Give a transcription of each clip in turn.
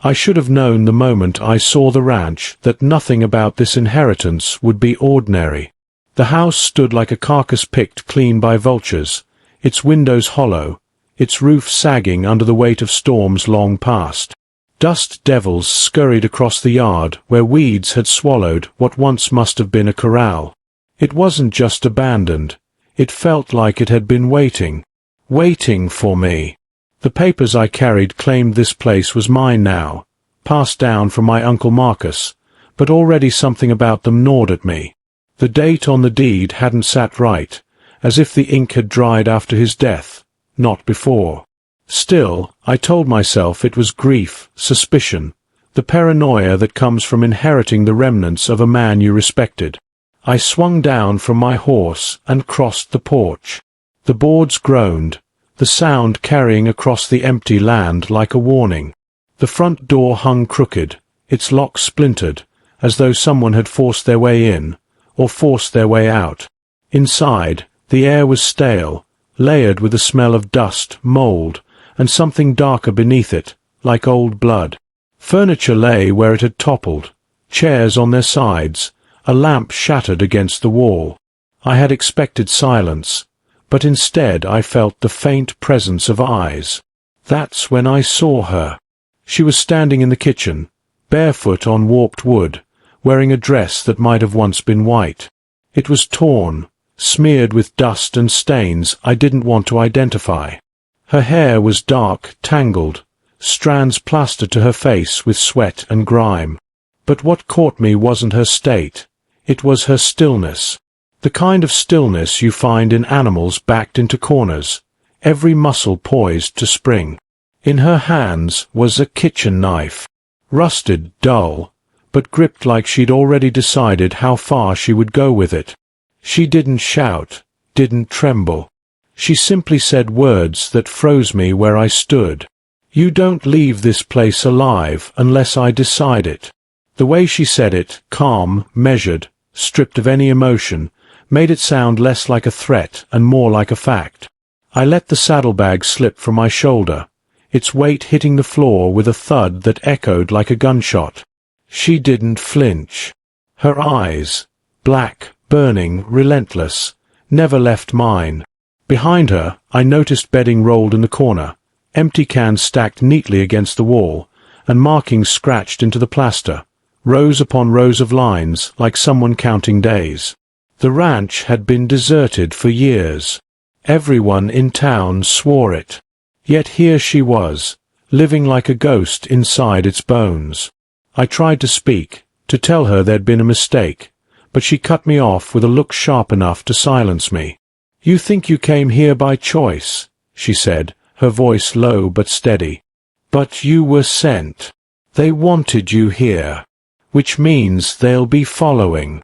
I should have known the moment I saw the ranch that nothing about this inheritance would be ordinary. The house stood like a carcass picked clean by vultures, its windows hollow, its roof sagging under the weight of storms long past. Dust devils scurried across the yard where weeds had swallowed what once must have been a corral. It wasn't just abandoned. It felt like it had been waiting for me. The papers I carried claimed this place was mine now, passed down from my Uncle Marcus, but already something about them gnawed at me. The date on the deed hadn't sat right, as if the ink had dried after his death, not before. Still, I told myself it was grief, suspicion, the paranoia that comes from inheriting the remnants of a man you respected. I swung down from my horse and crossed the porch. The boards groaned, the sound carrying across the empty land like a warning. The front door hung crooked, its lock splintered, as though someone had forced their way in, or forced their way out. Inside, the air was stale, layered with the smell of dust, mold, and something darker beneath it, like old blood. Furniture lay where it had toppled, chairs on their sides, a lamp shattered against the wall. I had expected silence, but instead I felt the faint presence of eyes. That's when I saw her. She was standing in the kitchen, barefoot on warped wood, wearing a dress that might have once been white. It was torn, smeared with dust and stains I didn't want to identify. Her hair was dark, tangled, strands plastered to her face with sweat and grime. But what caught me wasn't her state. It was her stillness. The kind of stillness you find in animals backed into corners, every muscle poised to spring. In her hands was a kitchen knife, rusted, dull, but gripped like she'd already decided how far she would go with it. She didn't shout, didn't tremble. She simply said words that froze me where I stood. "You don't leave this place alive unless I decide it." The way she said it, calm, measured, stripped of any emotion, made it sound less like a threat and more like a fact. I let the saddlebag slip from my shoulder, its weight hitting the floor with a thud that echoed like a gunshot. She didn't flinch. Her eyes, black, burning, relentless, never left mine. Behind her, I noticed bedding rolled in the corner, empty cans stacked neatly against the wall, and markings scratched into the plaster, rows upon rows of lines like someone counting days. The ranch had been deserted for years. Everyone in town swore it. Yet here she was, living like a ghost inside its bones. I tried to speak, to tell her there'd been a mistake, but she cut me off with a look sharp enough to silence me. "You think you came here by choice," she said, her voice low but steady. "But you were sent. They wanted you here, which means they'll be following."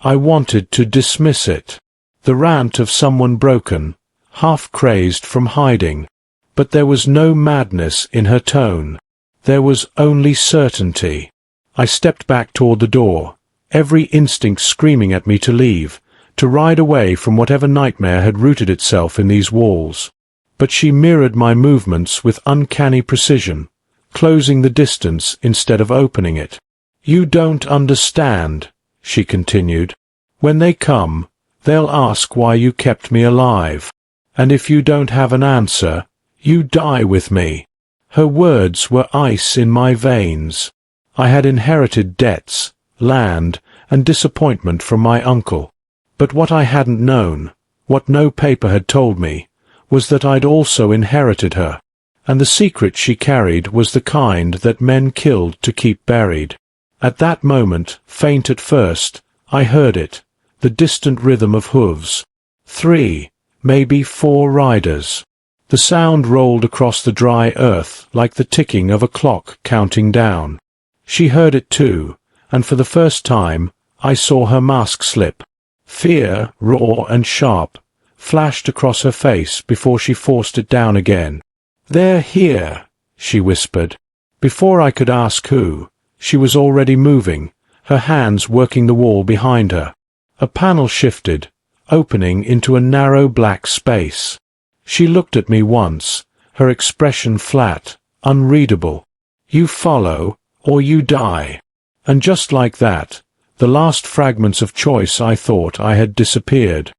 I wanted to dismiss it. The rant of someone broken, half-crazed from hiding. But there was no madness in her tone. There was only certainty. I stepped back toward the door, every instinct screaming at me to leave, to ride away from whatever nightmare had rooted itself in these walls. But she mirrored my movements with uncanny precision, closing the distance instead of opening it. "You don't understand," she continued. "When they come, they'll ask why you kept me alive. And if you don't have an answer, you die with me." Her words were ice in my veins. I had inherited debts, land, and disappointment from my uncle. But what I hadn't known, what no paper had told me, was that I'd also inherited her. And the secret she carried was the kind that men killed to keep buried. At that moment, faint at first, I heard it, the distant rhythm of hooves. 3, maybe 4 riders. The sound rolled across the dry earth like the ticking of a clock counting down. She heard it too, and for the first time, I saw her mask slip. Fear, raw and sharp, flashed across her face before she forced it down again. "They're here," she whispered. Before I could ask who, she was already moving, her hands working the wall behind her. A panel shifted, opening into a narrow black space. She looked at me once, her expression flat, unreadable. You follow, or you die. And just like that, the last fragments of choice I thought I had disappeared.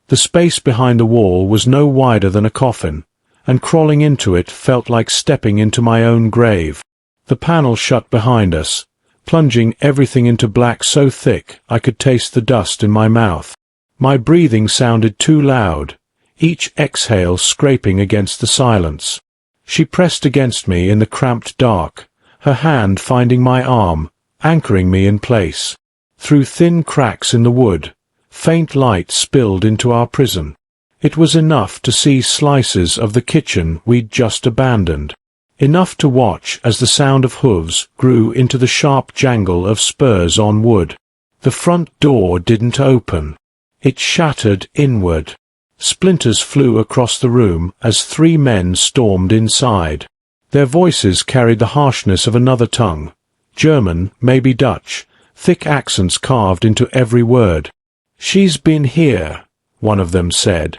The space behind the wall was no wider than a coffin, and crawling into it felt like stepping into my own grave. The panel shut behind us, plunging everything into black so thick I could taste the dust in my mouth. My breathing sounded too loud, each exhale scraping against the silence. She pressed against me in the cramped dark, her hand finding my arm, anchoring me in place. Through thin cracks in the wood, faint light spilled into our prison. It was enough to see slices of the kitchen we'd just abandoned. Enough to watch as the sound of hooves grew into the sharp jangle of spurs on wood. The front door didn't open. It shattered inward. Splinters flew across the room as 3 men stormed inside. Their voices carried the harshness of another tongue, German, maybe Dutch, thick accents carved into every word. "She's been here," one of them said.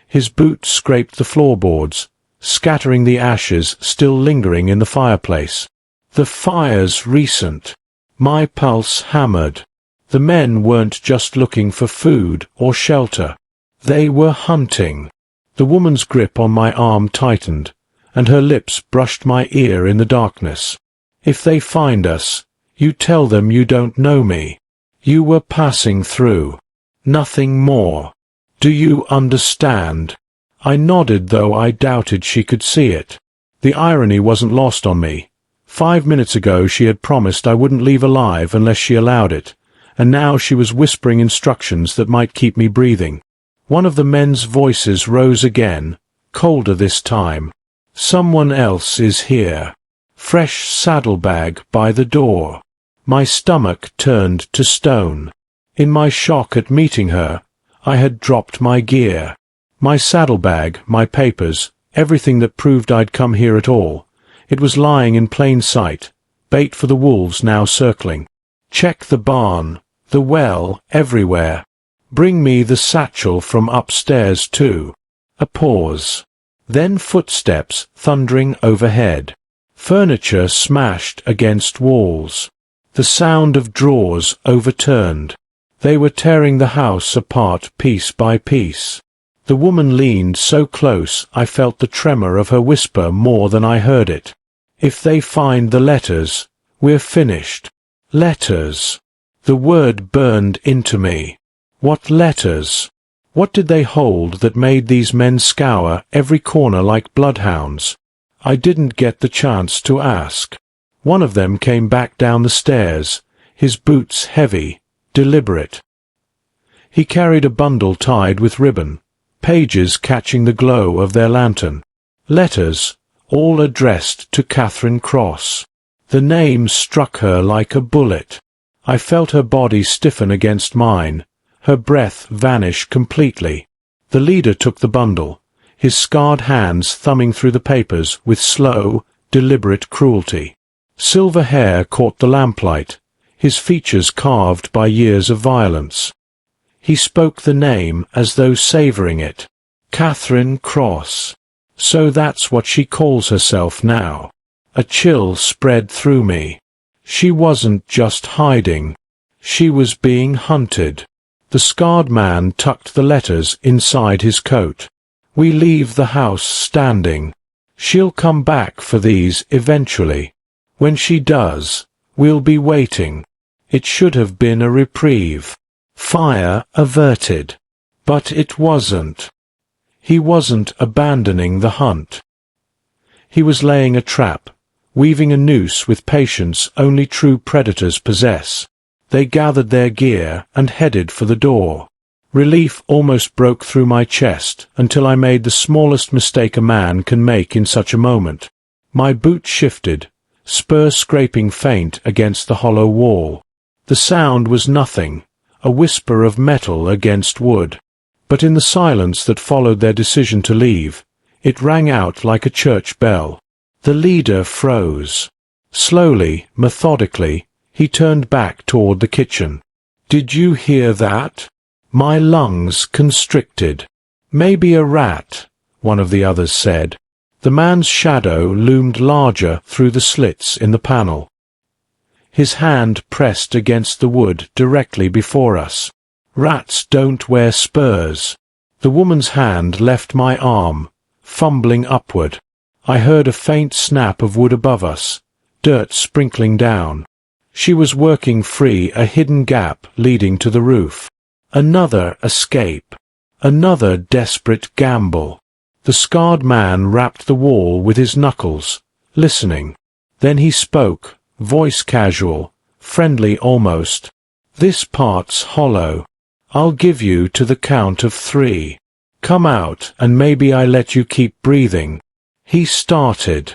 His boot scraped the floorboards, scattering the ashes still lingering in the fireplace. "The fire's recent." My pulse hammered. The men weren't just looking for food or shelter. They were hunting. The woman's grip on my arm tightened, and her lips brushed my ear in the darkness. "If they find us, you tell them you don't know me. You were passing through. Nothing more. Do you understand?" I nodded, though I doubted she could see it. The irony wasn't lost on me. 5 minutes ago she had promised I wouldn't leave alive unless she allowed it, and now she was whispering instructions that might keep me breathing. One of the men's voices rose again, colder this time. "Someone else is here. Fresh saddlebag by the door." My stomach turned to stone. In my shock at meeting her, I had dropped my gear. My saddlebag, my papers, everything that proved I'd come here at all. It was lying in plain sight, bait for the wolves now circling. "Check the barn, the well, everywhere. Bring me the satchel from upstairs too." A pause. Then footsteps thundering overhead. Furniture smashed against walls. The sound of drawers overturned. They were tearing the house apart piece by piece. The woman leaned so close I felt the tremor of her whisper more than I heard it. "If they find the letters, we're finished." Letters. The word burned into me. What letters? What did they hold that made these men scour every corner like bloodhounds? I didn't get the chance to ask. One of them came back down the stairs, his boots heavy, deliberate. He carried a bundle tied with ribbon, pages catching the glow of their lantern. Letters, all addressed to Catherine Cross. The name struck her like a bullet. I felt her body stiffen against mine, her breath vanish completely. The leader took the bundle, his scarred hands thumbing through the papers with slow, deliberate cruelty. Silver hair caught the lamplight, his features carved by years of violence. He spoke the name as though savouring it. Catherine Cross. So that's what she calls herself now. A chill spread through me. She wasn't just hiding. She was being hunted. The scarred man tucked the letters inside his coat. "We leave the house standing. She'll come back for these eventually. When she does, we'll be waiting." It should have been a reprieve. Fire averted. But it wasn't. He wasn't abandoning the hunt. He was laying a trap, weaving a noose with patience only true predators possess. They gathered their gear and headed for the door. Relief almost broke through my chest until I made the smallest mistake a man can make in such a moment. My boot shifted, spur scraping faint against the hollow wall. The sound was nothing, a whisper of metal against wood. But in the silence that followed their decision to leave, it rang out like a church bell. The leader froze. Slowly, methodically, he turned back toward the kitchen. "Did you hear that?" My lungs constricted. "Maybe a rat," one of the others said. The man's shadow loomed larger through the slits in the panel. His hand pressed against the wood directly before us. Rats don't wear spurs. The woman's hand left my arm, fumbling upward. I heard a faint snap of wood above us, dirt sprinkling down. She was working free a hidden gap leading to the roof. Another escape. Another desperate gamble. The scarred man rapped the wall with his knuckles, listening. Then he spoke, voice casual, friendly almost. "This part's hollow. I'll give you to the count of 3. Come out and maybe I let you keep breathing." He started.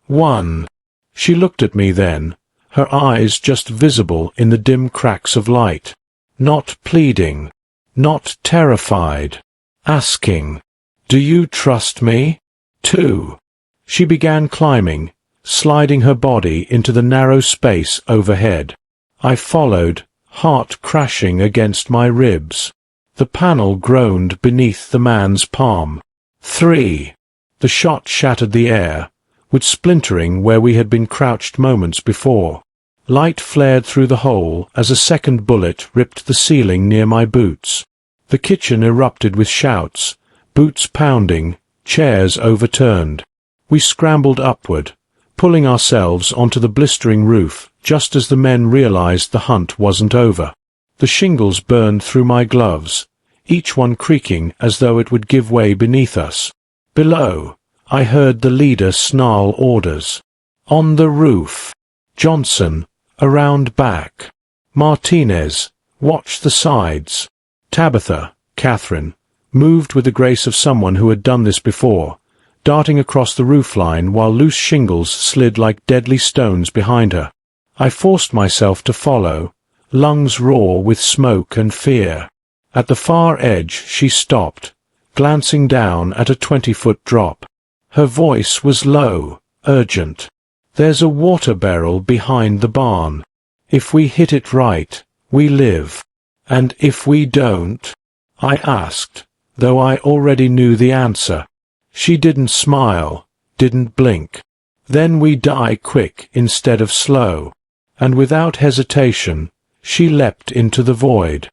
1. She looked at me then, her eyes just visible in the dim cracks of light. Not pleading. Not terrified. Asking, "Do you trust me?" 2. She began climbing, sliding her body into the narrow space overhead. I followed, heart crashing against my ribs. The panel groaned beneath the man's palm. 3. The shot shattered the air, with splintering where we had been crouched moments before. Light flared through the hole as a second bullet ripped the ceiling near my boots. The kitchen erupted with shouts, boots pounding, chairs overturned. We scrambled upward, pulling ourselves onto the blistering roof just as the men realized the hunt wasn't over. The shingles burned through my gloves, each one creaking as though it would give way beneath us. Below, I heard the leader snarl orders. On the roof. Johnson, around back. Martinez, watch the sides. Tabitha, Catherine, moved with the grace of someone who had done this before, darting across the roofline while loose shingles slid like deadly stones behind her. I forced myself to follow, lungs raw with smoke and fear. At the far edge she stopped, glancing down at a 20-foot drop. Her voice was low, urgent. "There's a water barrel behind the barn. If we hit it right, we live. And if we don't?" I asked, though I already knew the answer. She didn't smile, didn't blink. "Then we die quick instead of slow." And without hesitation, she leapt into the void.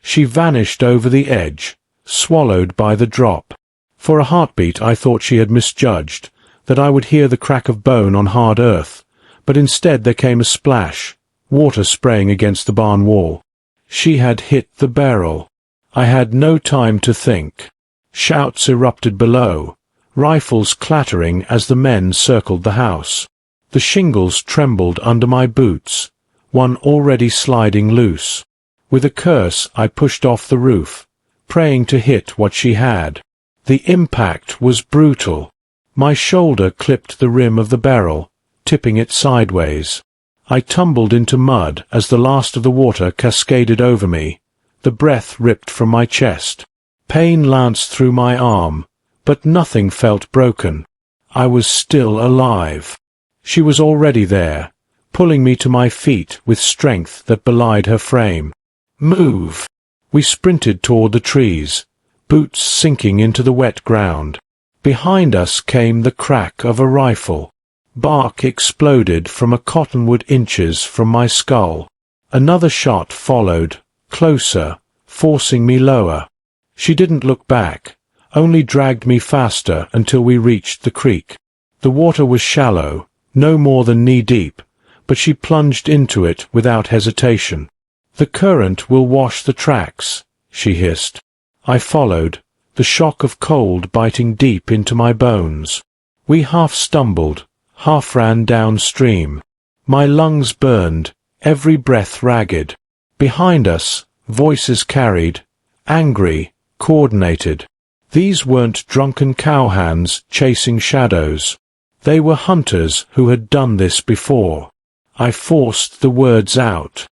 She vanished over the edge, swallowed by the drop. For a heartbeat I thought she had misjudged, that I would hear the crack of bone on hard earth, but instead there came a splash, water spraying against the barn wall. She had hit the barrel. I had no time to think. Shouts erupted below, rifles clattering as the men circled the house. The shingles trembled under my boots, one already sliding loose. With a curse I pushed off the roof, praying to hit what she had. The impact was brutal. My shoulder clipped the rim of the barrel, tipping it sideways. I tumbled into mud as the last of the water cascaded over me, the breath ripped from my chest. Pain lanced through my arm, but nothing felt broken. I was still alive. She was already there, pulling me to my feet with strength that belied her frame. "Move!" We sprinted toward the trees, boots sinking into the wet ground. Behind us came the crack of a rifle. Bark exploded from a cottonwood inches from my skull. Another shot followed, closer, forcing me lower. She didn't look back, only dragged me faster until we reached the creek. The water was shallow, no more than knee-deep, but she plunged into it without hesitation. "The current will wash the tracks," she hissed. I followed, the shock of cold biting deep into my bones. We half stumbled, half ran downstream. My lungs burned, every breath ragged. Behind us, voices carried, angry, coordinated. These weren't drunken cowhands chasing shadows. They were hunters who had done this before. I forced the words out.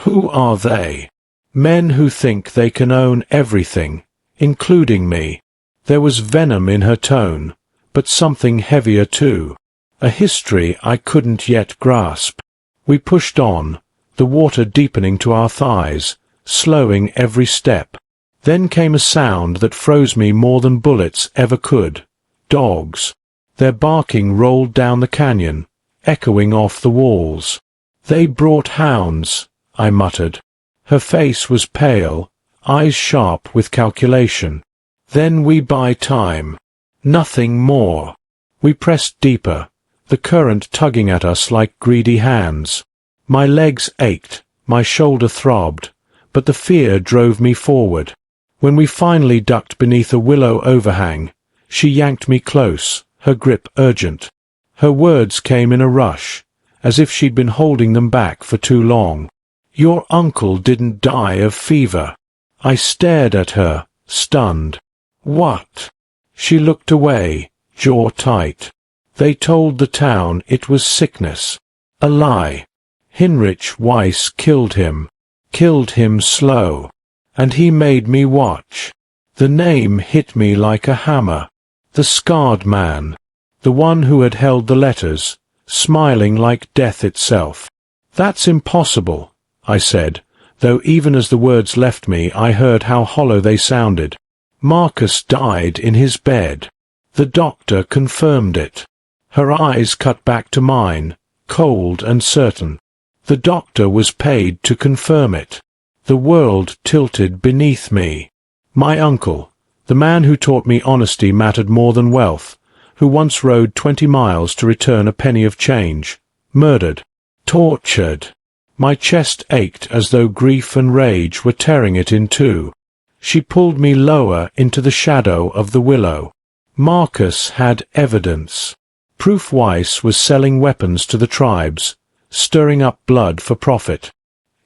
Who are they? Men who think they can own everything, including me. There was venom in her tone, but something heavier too. A history I couldn't yet grasp. We pushed on, the water deepening to our thighs, slowing every step. Then came a sound that froze me more than bullets ever could. Dogs. Their barking rolled down the canyon, echoing off the walls. "They brought hounds," I muttered. Her face was pale, eyes sharp with calculation. "Then we buy time. Nothing more." We pressed deeper, the current tugging at us like greedy hands. My legs ached, my shoulder throbbed, but the fear drove me forward. When we finally ducked beneath a willow overhang, she yanked me close, her grip urgent. Her words came in a rush, as if she'd been holding them back for too long. "Your uncle didn't die of fever." I stared at her, stunned. "What?" She looked away, jaw tight. "They told the town it was sickness. A lie. Heinrich Weiss killed him slow. And he made me watch." The name hit me like a hammer. The scarred man. The one who had held the letters, smiling like death itself. "That's impossible," I said, though even as the words left me I heard how hollow they sounded. "Marcus died in his bed. The doctor confirmed it." Her eyes cut back to mine, cold and certain. The doctor was paid to confirm it. The world tilted beneath me. My uncle, the man who taught me honesty mattered more than wealth, who once rode 20 miles to return a penny of change, murdered, tortured. My chest ached as though grief and rage were tearing it in two. She pulled me lower into the shadow of the willow. Marcus had evidence. Proof Weiss was selling weapons to the tribes, stirring up blood for profit.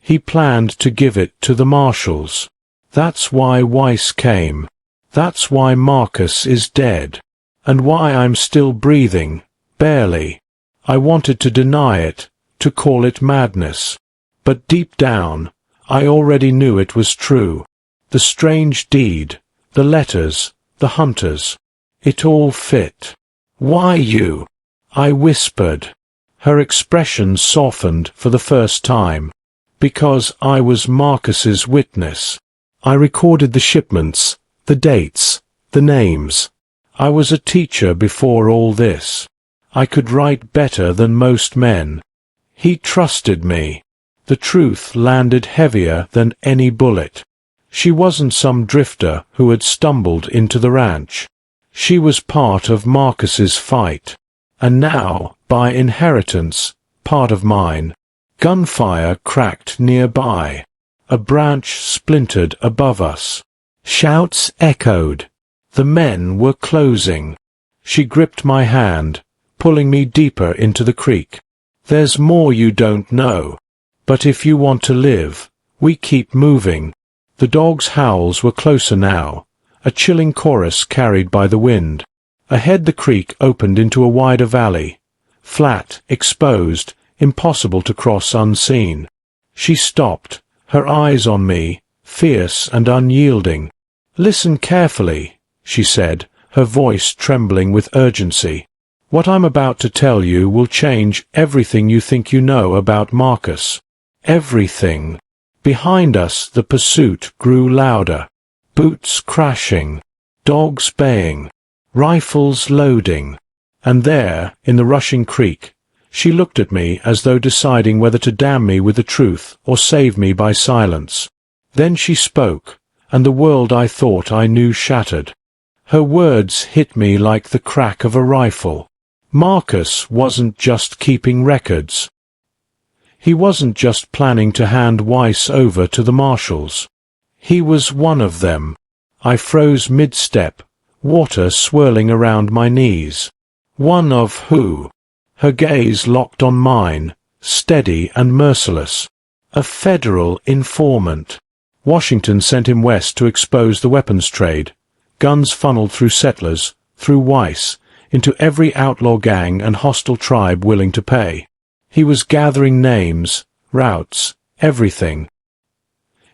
He planned to give it to the marshals. That's why Weiss came. That's why Marcus is dead. And why I'm still breathing, barely. I wanted to deny it, to call it madness. But deep down, I already knew it was true. The strange deed, the letters, the hunters. It all fit. "Why you?" I whispered. Her expression softened for the first time. "Because I was Marcus's witness. I recorded the shipments, the dates, the names. I was a teacher before all this. I could write better than most men. He trusted me." The truth landed heavier than any bullet. She wasn't some drifter who had stumbled into the ranch. She was part of Marcus's fight. And now, by inheritance, part of mine. Gunfire cracked nearby. A branch splintered above us. Shouts echoed. The men were closing. She gripped my hand, pulling me deeper into the creek. "There's more you don't know. But if you want to live, we keep moving." The dogs' howls were closer now, a chilling chorus carried by the wind. Ahead the creek opened into a wider valley, flat, exposed, impossible to cross unseen. She stopped, her eyes on me, fierce and unyielding. "Listen carefully," she said, her voice trembling with urgency. "What I'm about to tell you will change everything you think you know about Marcus. Everything." Behind us the pursuit grew louder. Boots crashing, dogs baying, rifles loading. And there, in the rushing creek, she looked at me as though deciding whether to damn me with the truth or save me by silence. Then she spoke, and the world I thought I knew shattered. Her words hit me like the crack of a rifle. Marcus wasn't just keeping records. He wasn't just planning to hand Weiss over to the marshals. He was one of them. I froze mid-step, water swirling around my knees. One of who? Her gaze locked on mine, steady and merciless. A federal informant. Washington sent him west to expose the weapons trade. Guns funneled through settlers, through Weiss, into every outlaw gang and hostile tribe willing to pay. He was gathering names, routes, everything.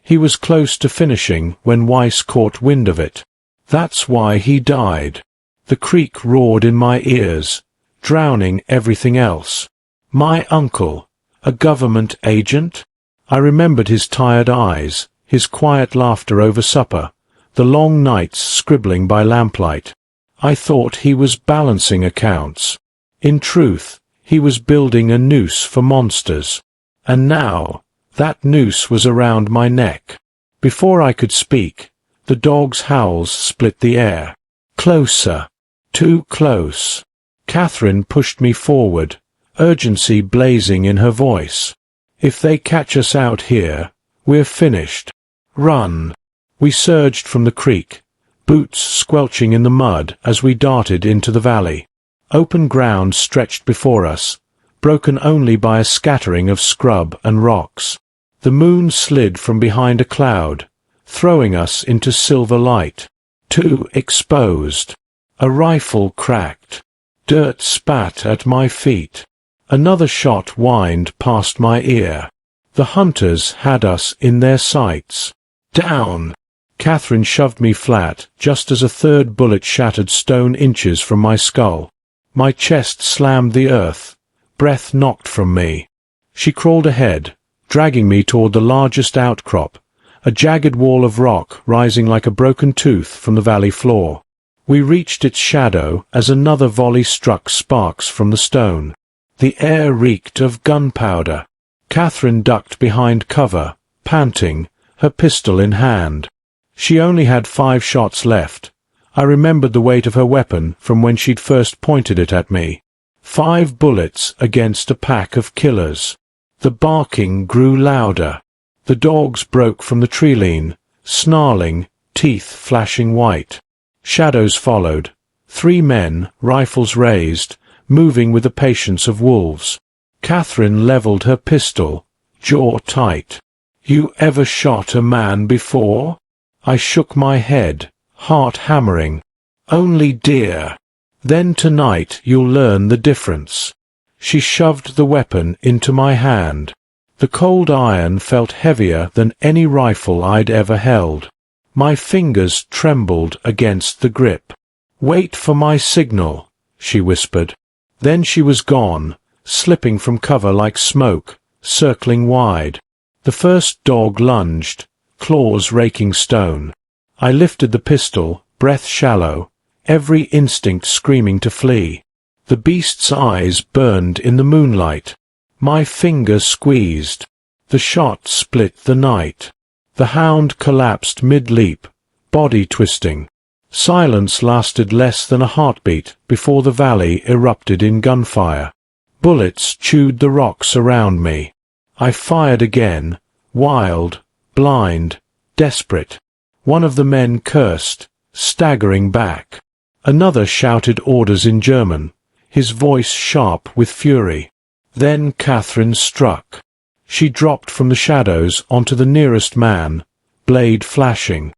He was close to finishing when Weiss caught wind of it. That's why he died. The creek roared in my ears, drowning everything else. My uncle, a government agent? I remembered his tired eyes, his quiet laughter over supper, the long nights scribbling by lamplight. I thought he was balancing accounts. In truth, he was building a noose for monsters. And now, that noose was around my neck. Before I could speak, the dog's howls split the air. Closer. Too close. Catherine pushed me forward, urgency blazing in her voice. If they catch us out here, we're finished. Run. We surged from the creek, boots squelching in the mud as we darted into the valley. Open ground stretched before us, broken only by a scattering of scrub and rocks. The moon slid from behind a cloud, throwing us into silver light. Too exposed. A rifle cracked. Dirt spat at my feet. Another shot whined past my ear. The hunters had us in their sights. Down! Catherine shoved me flat just as a third bullet shattered stone inches from my skull. My chest slammed the earth. Breath knocked from me. She crawled ahead, dragging me toward the largest outcrop, a jagged wall of rock rising like a broken tooth from the valley floor. We reached its shadow as another volley struck sparks from the stone. The air reeked of gunpowder. Catherine ducked behind cover, panting, her pistol in hand. She only had 5 shots left. I remembered the weight of her weapon from when she'd first pointed it at me. 5 bullets against a pack of killers. The barking grew louder. The dogs broke from the tree-line, snarling, teeth flashing white. Shadows followed. 3 men, rifles raised, moving with the patience of wolves. Catherine leveled her pistol, jaw tight. "You ever shot a man before?" I shook my head, heart hammering. "Only deer. Then tonight you'll learn the difference." She shoved the weapon into my hand. The cold iron felt heavier than any rifle I'd ever held. My fingers trembled against the grip. "Wait for my signal," she whispered. Then she was gone, slipping from cover like smoke, circling wide. The first dog lunged, claws raking stone. I lifted the pistol, breath shallow, every instinct screaming to flee. The beast's eyes burned in the moonlight. My finger squeezed. The shot split the night. The hound collapsed mid-leap, body twisting. Silence lasted less than a heartbeat before the valley erupted in gunfire. Bullets chewed the rocks around me. I fired again, wild, blind, desperate. One of the men cursed, staggering back. Another shouted orders in German, his voice sharp with fury. Then Catherine struck. She dropped from the shadows onto the nearest man, blade flashing.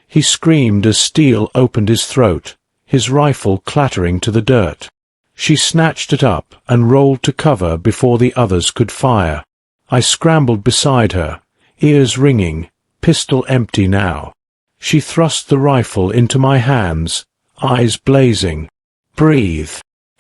He screamed as steel opened his throat, his rifle clattering to the dirt. She snatched it up and rolled to cover before the others could fire. I scrambled beside her, ears ringing, pistol empty now. She thrust the rifle into my hands, eyes blazing. "Breathe.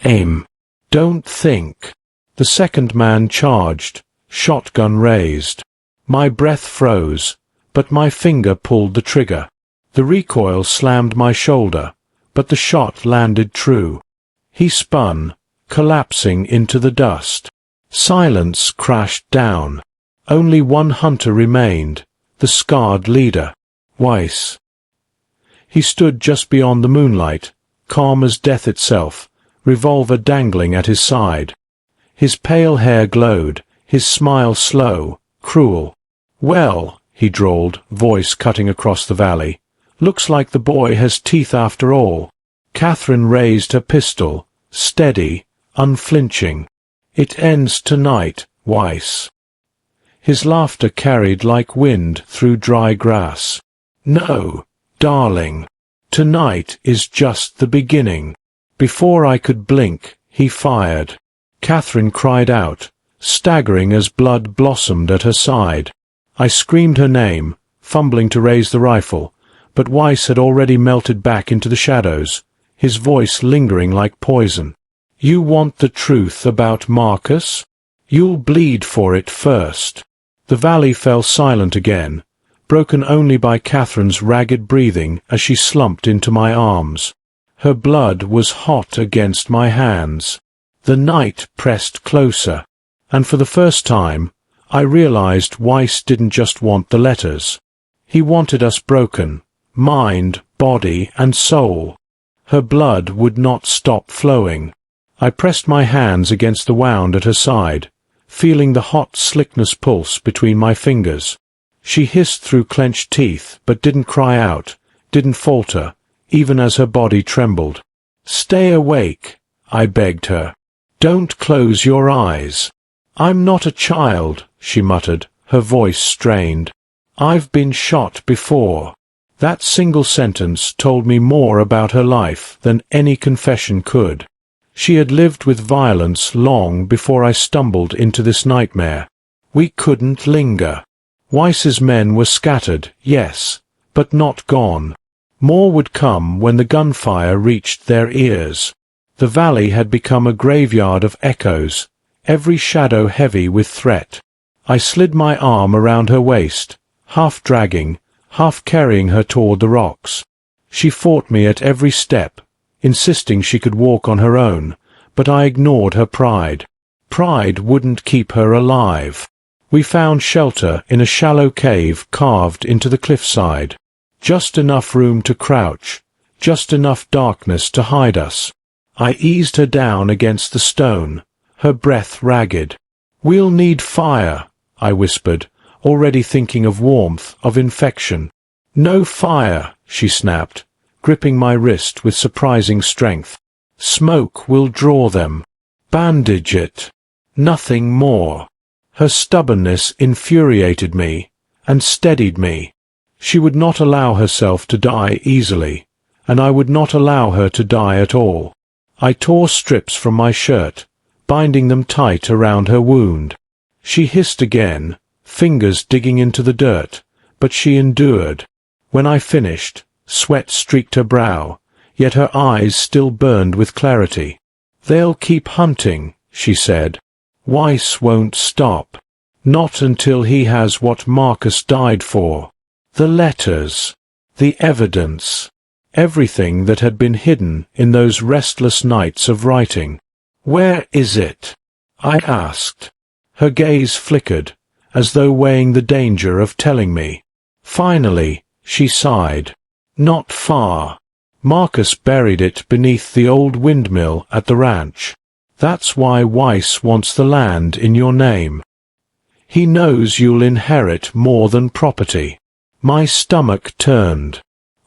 Aim. Don't think." The second man charged, shotgun raised. My breath froze, but my finger pulled the trigger. The recoil slammed my shoulder, but the shot landed true. He spun, collapsing into the dust. Silence crashed down. Only one hunter remained, the scarred leader, Weiss. He stood just beyond the moonlight, calm as death itself, revolver dangling at his side. His pale hair glowed, his smile slow, cruel. "Well," he drawled, voice cutting across the valley, "looks like the boy has teeth after all." Catherine raised her pistol, steady, unflinching. "It ends tonight, Weiss." His laughter carried like wind through dry grass. "No, darling. Tonight is just the beginning." Before I could blink, he fired. Catherine cried out, staggering as blood blossomed at her side. I screamed her name, fumbling to raise the rifle, but Weiss had already melted back into the shadows, his voice lingering like poison. "You want the truth about Marcus? You'll bleed for it first." The valley fell silent again, broken only by Catherine's ragged breathing as she slumped into my arms. Her blood was hot against my hands. The night pressed closer, and for the first time, I realized Weiss didn't just want the letters. He wanted us broken, mind, body, and soul. Her blood would not stop flowing. I pressed my hands against the wound at her side, feeling the hot slickness pulse between my fingers. She hissed through clenched teeth, but didn't cry out, didn't falter, even as her body trembled. "Stay awake," I begged her. "Don't close your eyes." "I'm not a child," she muttered, her voice strained. "I've been shot before." That single sentence told me more about her life than any confession could. She had lived with violence long before I stumbled into this nightmare. We couldn't linger. Weiss's men were scattered, yes, but not gone. More would come when the gunfire reached their ears. The valley had become a graveyard of echoes, every shadow heavy with threat. I slid my arm around her waist, half dragging, half carrying her toward the rocks. She fought me at every step, insisting she could walk on her own, but I ignored her pride. Pride wouldn't keep her alive. We found shelter in a shallow cave carved into the cliffside. Just enough room to crouch, just enough darkness to hide us. I eased her down against the stone, her breath ragged. "We'll need fire," I whispered, already thinking of warmth, of infection. "No fire," she snapped, gripping my wrist with surprising strength. "Smoke will draw them. Bandage it. Nothing more." Her stubbornness infuriated me, and steadied me. She would not allow herself to die easily, and I would not allow her to die at all. I tore strips from my shirt, binding them tight around her wound. She hissed again, fingers digging into the dirt, but she endured. When I finished, sweat streaked her brow, yet her eyes still burned with clarity. "They'll keep hunting," she said. "Weiss won't stop. Not until he has what Marcus died for. The letters. The evidence. Everything that had been hidden in those restless nights of writing. Where is it?" I asked. Her gaze flickered, as though weighing the danger of telling me. Finally, she sighed. "Not far. Marcus buried it beneath the old windmill at the ranch. That's why Weiss wants the land in your name. He knows you'll inherit more than property." My stomach turned.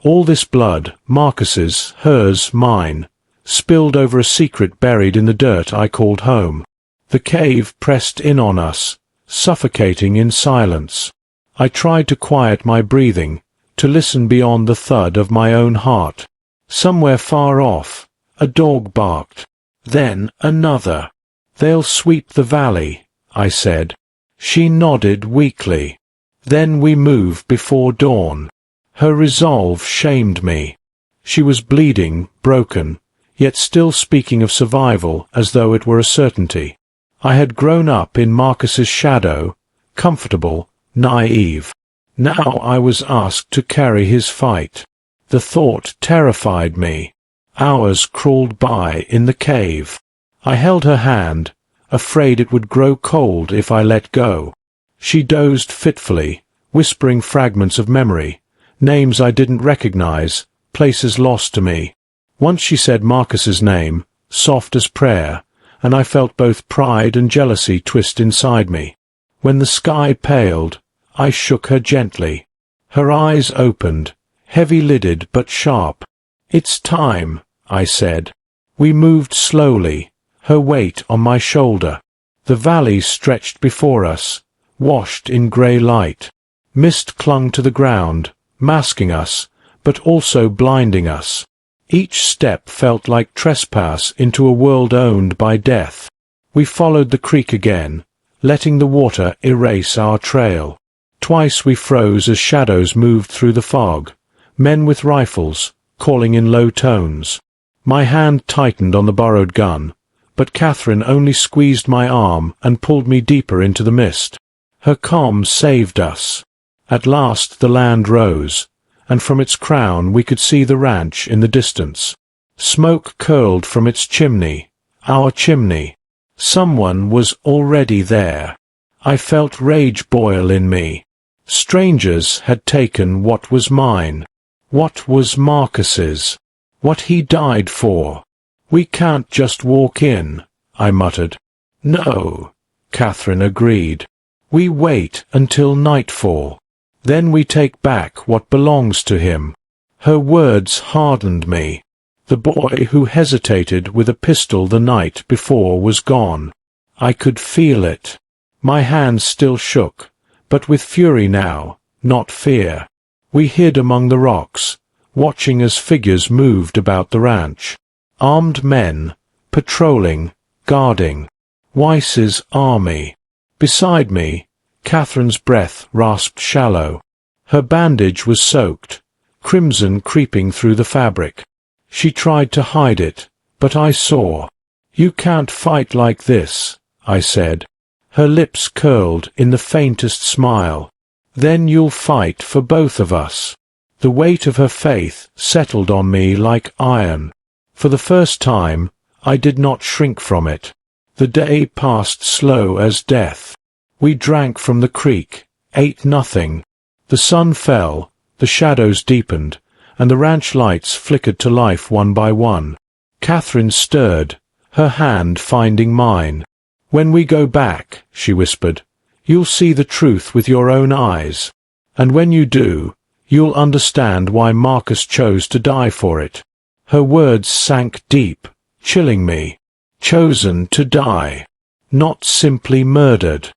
All this blood, Marcus's, hers, mine, spilled over a secret buried in the dirt I called home. The cave pressed in on us, suffocating in silence. I tried to quiet my breathing, to listen beyond the thud of my own heart. Somewhere far off, a dog barked. Then another. "They'll sweep the valley," I said. She nodded weakly. "Then we move before dawn." Her resolve shamed me. She was bleeding, broken, yet still speaking of survival as though it were a certainty. I had grown up in Marcus's shadow, comfortable, naive. Now I was asked to carry his fight. The thought terrified me. Hours crawled by in the cave. I held her hand, afraid it would grow cold if I let go. She dozed fitfully, whispering fragments of memory, names I didn't recognize, places lost to me. Once she said Marcus's name, soft as prayer, and I felt both pride and jealousy twist inside me. When the sky paled, I shook her gently. Her eyes opened, heavy-lidded but sharp. "It's time," I said. We moved slowly, her weight on my shoulder. The valley stretched before us, washed in grey light. Mist clung to the ground, masking us, but also blinding us. Each step felt like trespass into a world owned by death. We followed the creek again, letting the water erase our trail. Twice we froze as shadows moved through the fog, men with rifles, calling in low tones. My hand tightened on the borrowed gun, but Catherine only squeezed my arm and pulled me deeper into the mist. Her calm saved us. At last the land rose, and from its crown we could see the ranch in the distance. Smoke curled from its chimney, our chimney. Someone was already there. I felt rage boil in me. Strangers had taken what was mine. What was Marcus's? What he died for? We can't just walk in, I muttered. No, Catherine agreed. We wait until nightfall. Then we take back what belongs to him. Her words hardened me. The boy who hesitated with a pistol the night before was gone. I could feel it. My hands still shook, but with fury now, not fear. We hid among the rocks, watching as figures moved about the ranch. Armed men, patrolling, guarding. Weiss's army. Beside me, Catherine's breath rasped shallow. Her bandage was soaked, crimson creeping through the fabric. She tried to hide it, but I saw. You can't fight like this, I said. Her lips curled in the faintest smile. Then you'll fight for both of us. The weight of her faith settled on me like iron. For the first time, I did not shrink from it. The day passed slow as death. We drank from the creek, ate nothing. The sun fell, the shadows deepened, and the ranch lights flickered to life one by one. Catherine stirred, her hand finding mine. When we go back, she whispered, you'll see the truth with your own eyes. And when you do, you'll understand why Marcus chose to die for it. Her words sank deep, chilling me. Chosen to die, not simply murdered.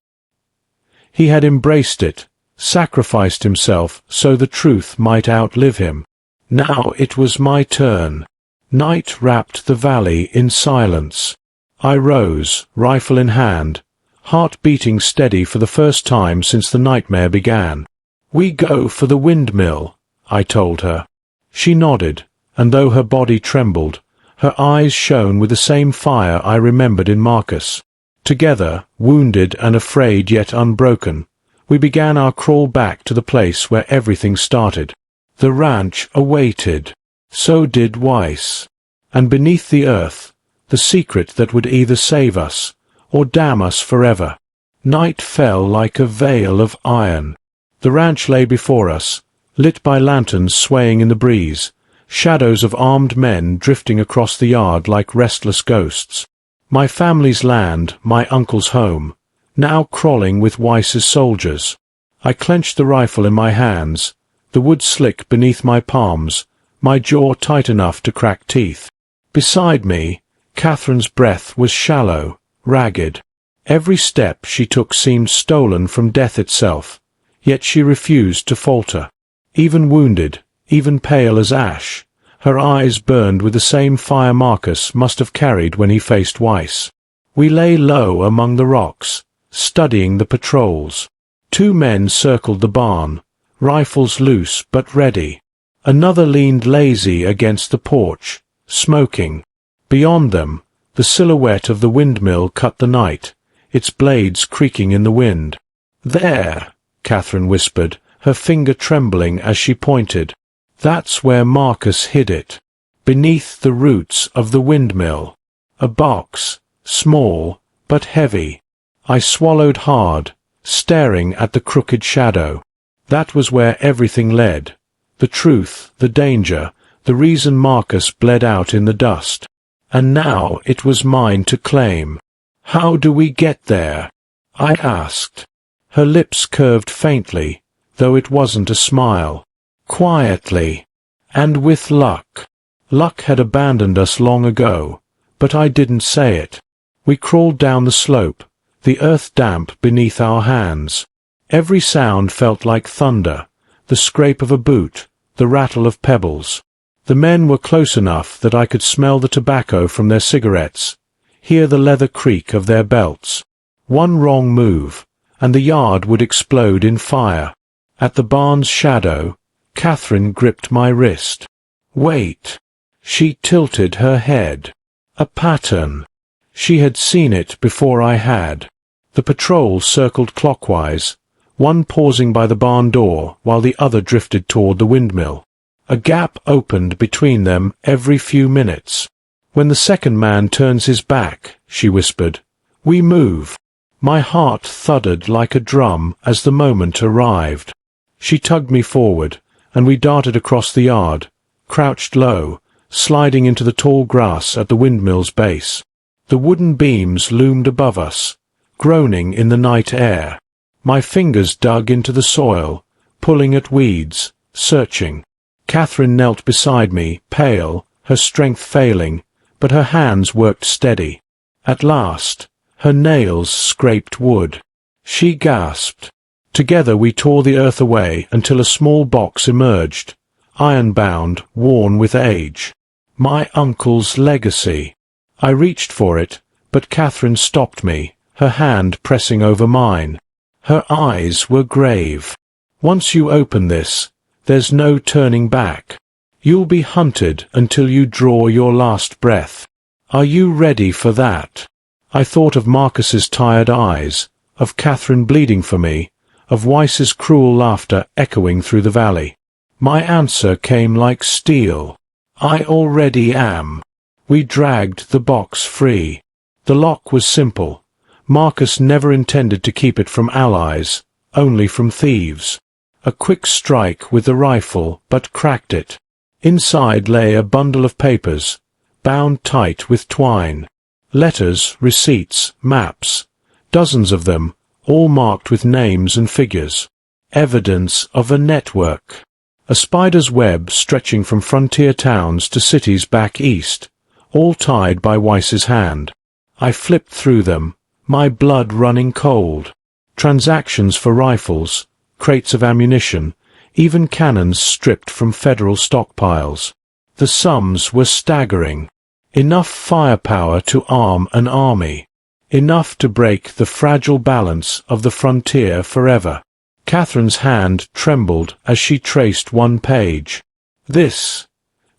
He had embraced it, sacrificed himself so the truth might outlive him. Now it was my turn. Night wrapped the valley in silence. I rose, rifle in hand, heart beating steady for the first time since the nightmare began. We go for the windmill, I told her. She nodded, and though her body trembled, her eyes shone with the same fire I remembered in Marcus. Together, wounded and afraid yet unbroken, we began our crawl back to the place where everything started. The ranch awaited. So did Weiss. And beneath the earth, the secret that would either save us or damn us forever. Night fell like a veil of iron. The ranch lay before us, lit by lanterns swaying in the breeze, shadows of armed men drifting across the yard like restless ghosts. My family's land, my uncle's home, now crawling with Weiss's soldiers. I clenched the rifle in my hands, the wood slick beneath my palms, my jaw tight enough to crack teeth. Beside me, Catherine's breath was shallow, ragged. Every step she took seemed stolen from death itself, yet she refused to falter. Even wounded, even pale as ash, her eyes burned with the same fire Marcus must have carried when he faced Weiss. We lay low among the rocks, studying the patrols. 2 men circled the barn, rifles loose but ready. Another leaned lazy against the porch, smoking. Beyond them, the silhouette of the windmill cut the night, its blades creaking in the wind. There, Catherine whispered, her finger trembling as she pointed. That's where Marcus hid it. Beneath the roots of the windmill. A box, small but heavy. I swallowed hard, staring at the crooked shadow. That was where everything led. The truth, the danger, the reason Marcus bled out in the dust. And now it was mine to claim. How do we get there? I asked. Her lips curved faintly, though it wasn't a smile. Quietly. And with luck. Luck had abandoned us long ago, but I didn't say it. We crawled down the slope, the earth damp beneath our hands. Every sound felt like thunder, the scrape of a boot, the rattle of pebbles. The men were close enough that I could smell the tobacco from their cigarettes, hear the leather creak of their belts. One wrong move, and the yard would explode in fire. At the barn's shadow, Catherine gripped my wrist. Wait. She tilted her head. A pattern. She had seen it before I had. The patrol circled clockwise, one pausing by the barn door while the other drifted toward the windmill. A gap opened between them every few minutes. "When the second man turns his back," she whispered, "we move." My heart thudded like a drum as the moment arrived. She tugged me forward, and we darted across the yard, crouched low, sliding into the tall grass at the windmill's base. The wooden beams loomed above us, groaning in the night air. My fingers dug into the soil, pulling at weeds, searching. Catherine knelt beside me, pale, her strength failing, but her hands worked steady. At last, her nails scraped wood. She gasped. Together we tore the earth away until a small box emerged, iron-bound, worn with age. My uncle's legacy. I reached for it, but Catherine stopped me, her hand pressing over mine. Her eyes were grave. "Once you open this, there's no turning back. You'll be hunted until you draw your last breath. Are you ready for that?" I thought of Marcus's tired eyes, of Catherine bleeding for me, of Weiss's cruel laughter echoing through the valley. My answer came like steel. "I already am." We dragged the box free. The lock was simple. Marcus never intended to keep it from allies, only from thieves. A quick strike with the rifle, but cracked it. Inside lay a bundle of papers, bound tight with twine. Letters, receipts, maps, dozens of them, all marked with names and figures. Evidence of a network. A spider's web stretching from frontier towns to cities back east, all tied by Weiss's hand. I flipped through them, my blood running cold. Transactions for rifles, crates of ammunition, even cannons stripped from federal stockpiles. The sums were staggering. Enough firepower to arm an army. Enough to break the fragile balance of the frontier forever. Catherine's hand trembled as she traced one page. This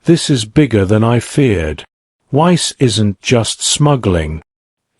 is bigger than I feared. Weiss isn't just smuggling.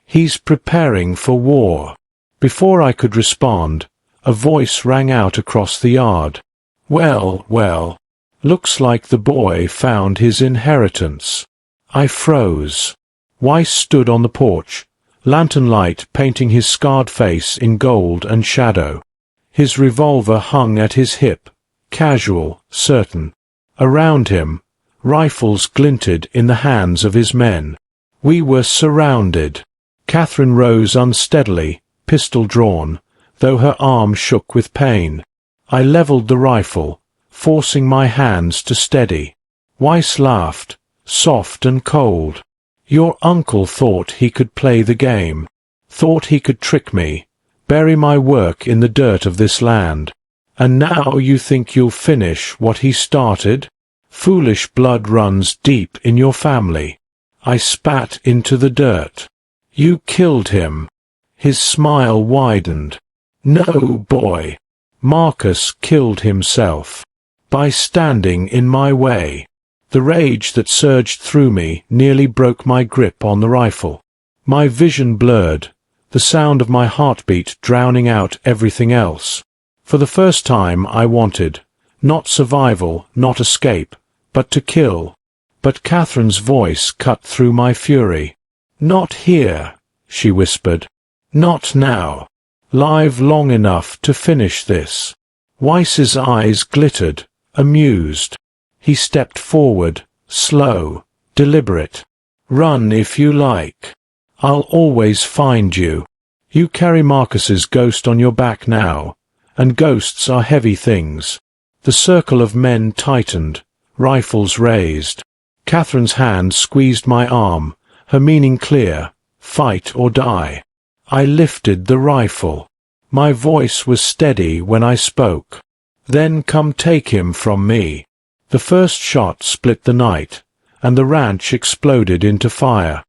He's preparing for war. Before I could respond, a voice rang out across the yard. "Well, well, looks like the boy found his inheritance." I froze. Weiss stood on the porch, lantern light painting his scarred face in gold and shadow. His revolver hung at his hip, casual, certain. Around him, rifles glinted in the hands of his men. We were surrounded. Catherine rose unsteadily, pistol drawn, though her arm shook with pain. I leveled the rifle, forcing my hands to steady. Weiss laughed, soft and cold. "Your uncle thought he could play the game, thought he could trick me, bury my work in the dirt of this land. And now you think you'll finish what he started? Foolish blood runs deep in your family." I spat into the dirt. "You killed him." His smile widened. "No, boy. Marcus killed himself. By standing in my way." The rage that surged through me nearly broke my grip on the rifle. My vision blurred, the sound of my heartbeat drowning out everything else. For the first time I wanted, not survival, not escape, but to kill. But Catherine's voice cut through my fury. "Not here," she whispered. "Not now. Live long enough to finish this." Weiss's eyes glittered, amused. He stepped forward, slow, deliberate. "Run if you like. I'll always find you. You carry Marcus's ghost on your back now, and ghosts are heavy things." The circle of men tightened, rifles raised. Catherine's hand squeezed my arm, her meaning clear, fight or die. I lifted the rifle. My voice was steady when I spoke. "Then come take him from me." The first shot split the night, and the ranch exploded into fire.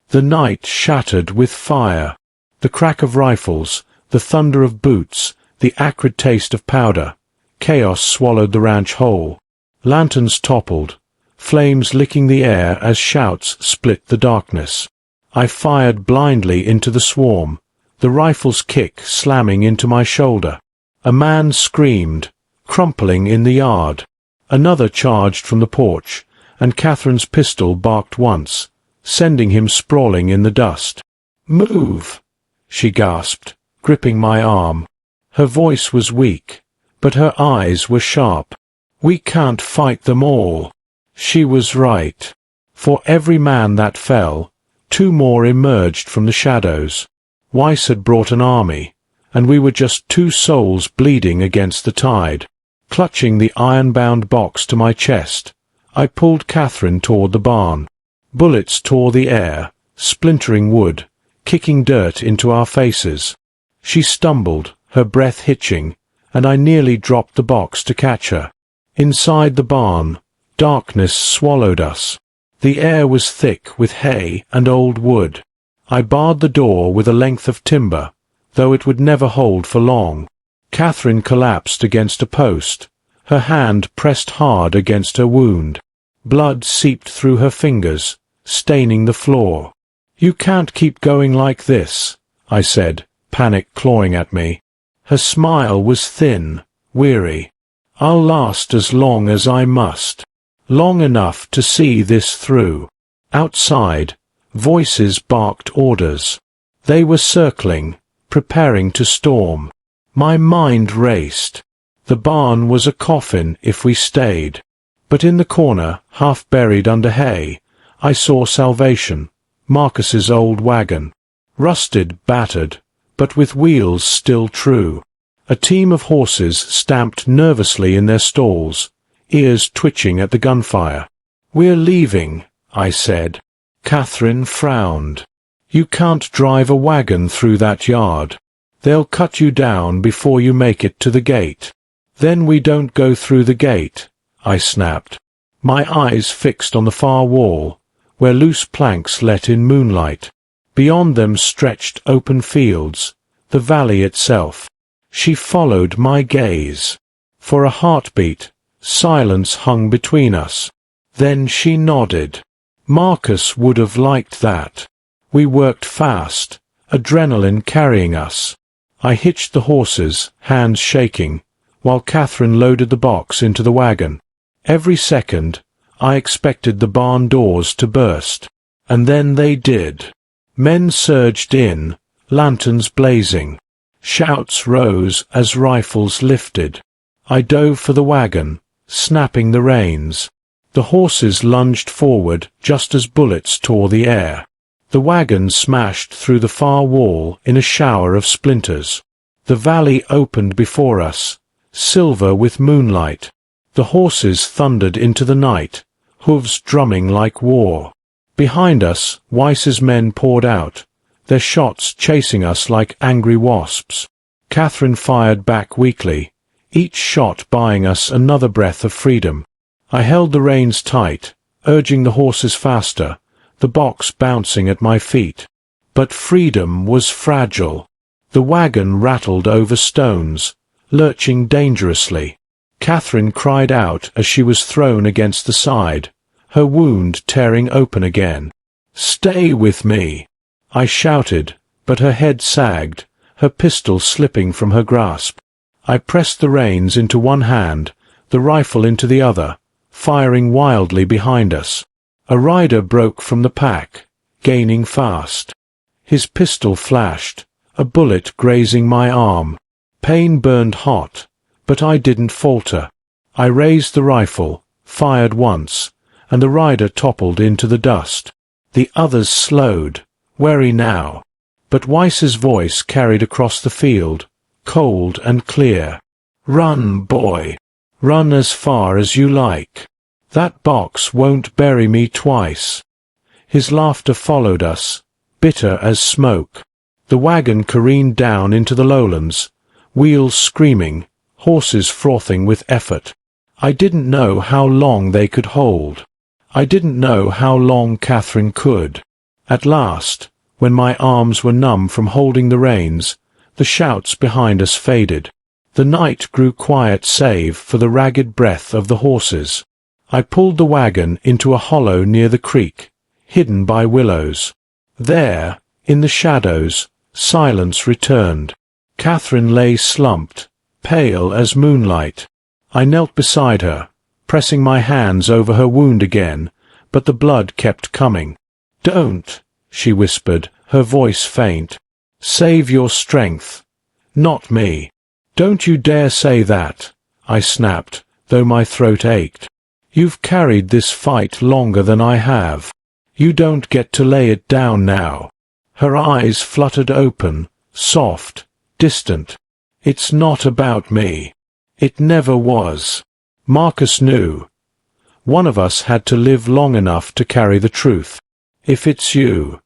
The night shattered with fire. The crack of rifles, the thunder of boots, the acrid taste of powder. Chaos swallowed the ranch whole. Lanterns toppled, flames licking the air as shouts split the darkness. I fired blindly into the swarm, the rifle's kick slamming into my shoulder. A man screamed, crumpling in the yard. Another charged from the porch, and Catherine's pistol barked once, sending him sprawling in the dust. "Move!" she gasped, gripping my arm. Her voice was weak, but her eyes were sharp. "We can't fight them all." She was right. For every man that fell, two more emerged from the shadows. Weiss had brought an army, and we were just two souls bleeding against the tide. Clutching the iron-bound box to my chest, I pulled Catherine toward the barn. Bullets tore the air, splintering wood, kicking dirt into our faces. She stumbled, her breath hitching, and I nearly dropped the box to catch her. Inside the barn, darkness swallowed us. The air was thick with hay and old wood. I barred the door with a length of timber, though it would never hold for long. Catherine collapsed against a post, her hand pressed hard against her wound. Blood seeped through her fingers, staining the floor. "You can't keep going like this," I said, panic clawing at me. Her smile was thin, weary. "I'll last as long as I must. Long enough to see this through." Outside, voices barked orders. They were circling, preparing to storm. My mind raced. The barn was a coffin if we stayed. But in the corner, half buried under hay, I saw Salvation, Marcus's old wagon. Rusted, battered, but with wheels still true. A team of horses stamped nervously in their stalls, ears twitching at the gunfire. "We're leaving," I said. Catherine frowned. "You can't drive a wagon through that yard. They'll cut you down before you make it to the gate." "Then we don't go through the gate," I snapped. My eyes fixed on the far wall, where loose planks let in moonlight. Beyond them stretched open fields, the valley itself. She followed my gaze. For a heartbeat, silence hung between us. Then she nodded. Marcus would have liked that. We worked fast, adrenaline carrying us. I hitched the horses, hands shaking, while Catherine loaded the box into the wagon. Every second, I expected the barn doors to burst. And then they did. Men surged in, lanterns blazing. Shouts rose as rifles lifted. I dove for the wagon, snapping the reins. The horses lunged forward just as bullets tore the air. The wagon smashed through the far wall in a shower of splinters. The valley opened before us, silver with moonlight. The horses thundered into the night, hooves drumming like war. Behind us, Weiss's men poured out, their shots chasing us like angry wasps. Catherine fired back weakly, each shot buying us another breath of freedom. I held the reins tight, urging the horses faster, the box bouncing at my feet. But freedom was fragile. The wagon rattled over stones, lurching dangerously. Catherine cried out as she was thrown against the side, her wound tearing open again. "Stay with me!" I shouted, but her head sagged, her pistol slipping from her grasp. I pressed the reins into one hand, the rifle into the other, firing wildly behind us. A rider broke from the pack, gaining fast. His pistol flashed, a bullet grazing my arm. Pain burned hot, but I didn't falter. I raised the rifle, fired once, and the rider toppled into the dust. The others slowed, wary now. But Weiss's voice carried across the field, cold and clear. "Run, boy. Run as far as you like. That box won't bury me twice." His laughter followed us, bitter as smoke. The wagon careened down into the lowlands, wheels screaming, horses frothing with effort. I didn't know how long they could hold. I didn't know how long Catherine could. At last, when my arms were numb from holding the reins, the shouts behind us faded. The night grew quiet save for the ragged breath of the horses. I pulled the wagon into a hollow near the creek, hidden by willows. There, in the shadows, silence returned. Catherine lay slumped, pale as moonlight. I knelt beside her, pressing my hands over her wound again, but the blood kept coming. "Don't," she whispered, her voice faint. "Save your strength. Not me." "Don't you dare say that," I snapped, though my throat ached. "You've carried this fight longer than I have. You don't get to lay it down now." Her eyes fluttered open, soft, distant. "It's not about me. It never was. Marcus knew. One of us had to live long enough to carry the truth. If it's you,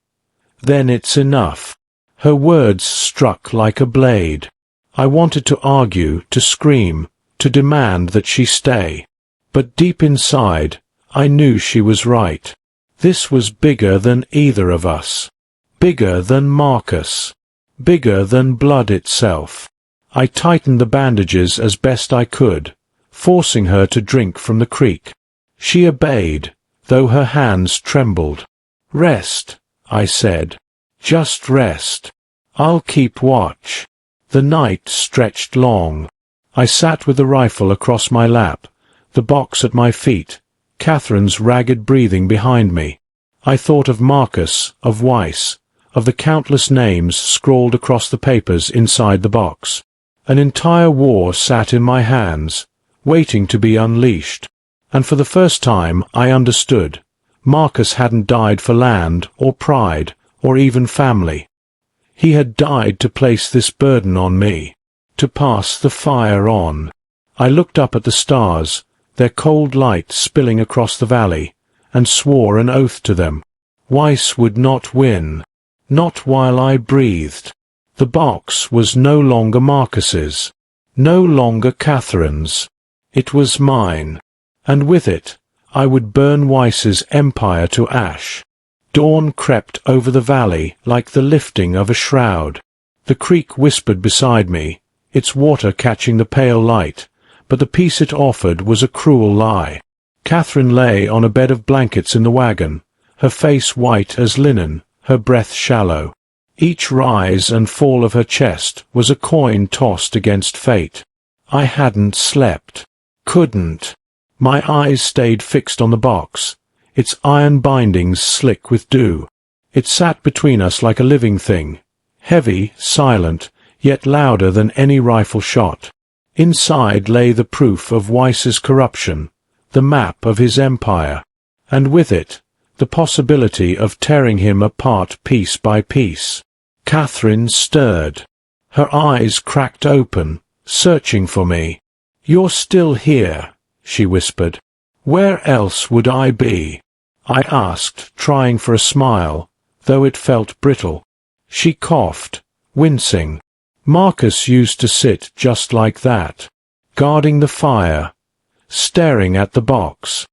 then it's enough." Her words struck like a blade. I wanted to argue, to scream, to demand that she stay. But deep inside, I knew she was right. This was bigger than either of us. Bigger than Marcus. Bigger than blood itself. I tightened the bandages as best I could, forcing her to drink from the creek. She obeyed, though her hands trembled. "Rest," I said. "Just rest. I'll keep watch." The night stretched long. I sat with the rifle across my lap, the box at my feet, Catherine's ragged breathing behind me. I thought of Marcus, of Weiss, of the countless names scrawled across the papers inside the box. An entire war sat in my hands, waiting to be unleashed. And for the first time I understood. Marcus hadn't died for land, or pride, or even family. He had died to place this burden on me, to pass the fire on. I looked up at the stars, their cold light spilling across the valley, and swore an oath to them. Weiss would not win. Not while I breathed. The box was no longer Marcus's, no longer Catherine's. It was mine, and with it, I would burn Weiss's empire to ash. Dawn crept over the valley like the lifting of a shroud. The creek whispered beside me, its water catching the pale light, but the peace it offered was a cruel lie. Catherine lay on a bed of blankets in the wagon, her face white as linen, her breath shallow. Each rise and fall of her chest was a coin tossed against fate. I hadn't slept. Couldn't. My eyes stayed fixed on the box, its iron bindings slick with dew. It sat between us like a living thing, heavy, silent, yet louder than any rifle shot. Inside lay the proof of Weiss's corruption, the map of his empire, and with it, the possibility of tearing him apart piece by piece. Catherine stirred. Her eyes cracked open, searching for me. "You're still here," she whispered. "Where else would I be?" I asked, trying for a smile, though it felt brittle. She coughed, wincing. "Marcus used to sit just like that, guarding the fire, staring at the box.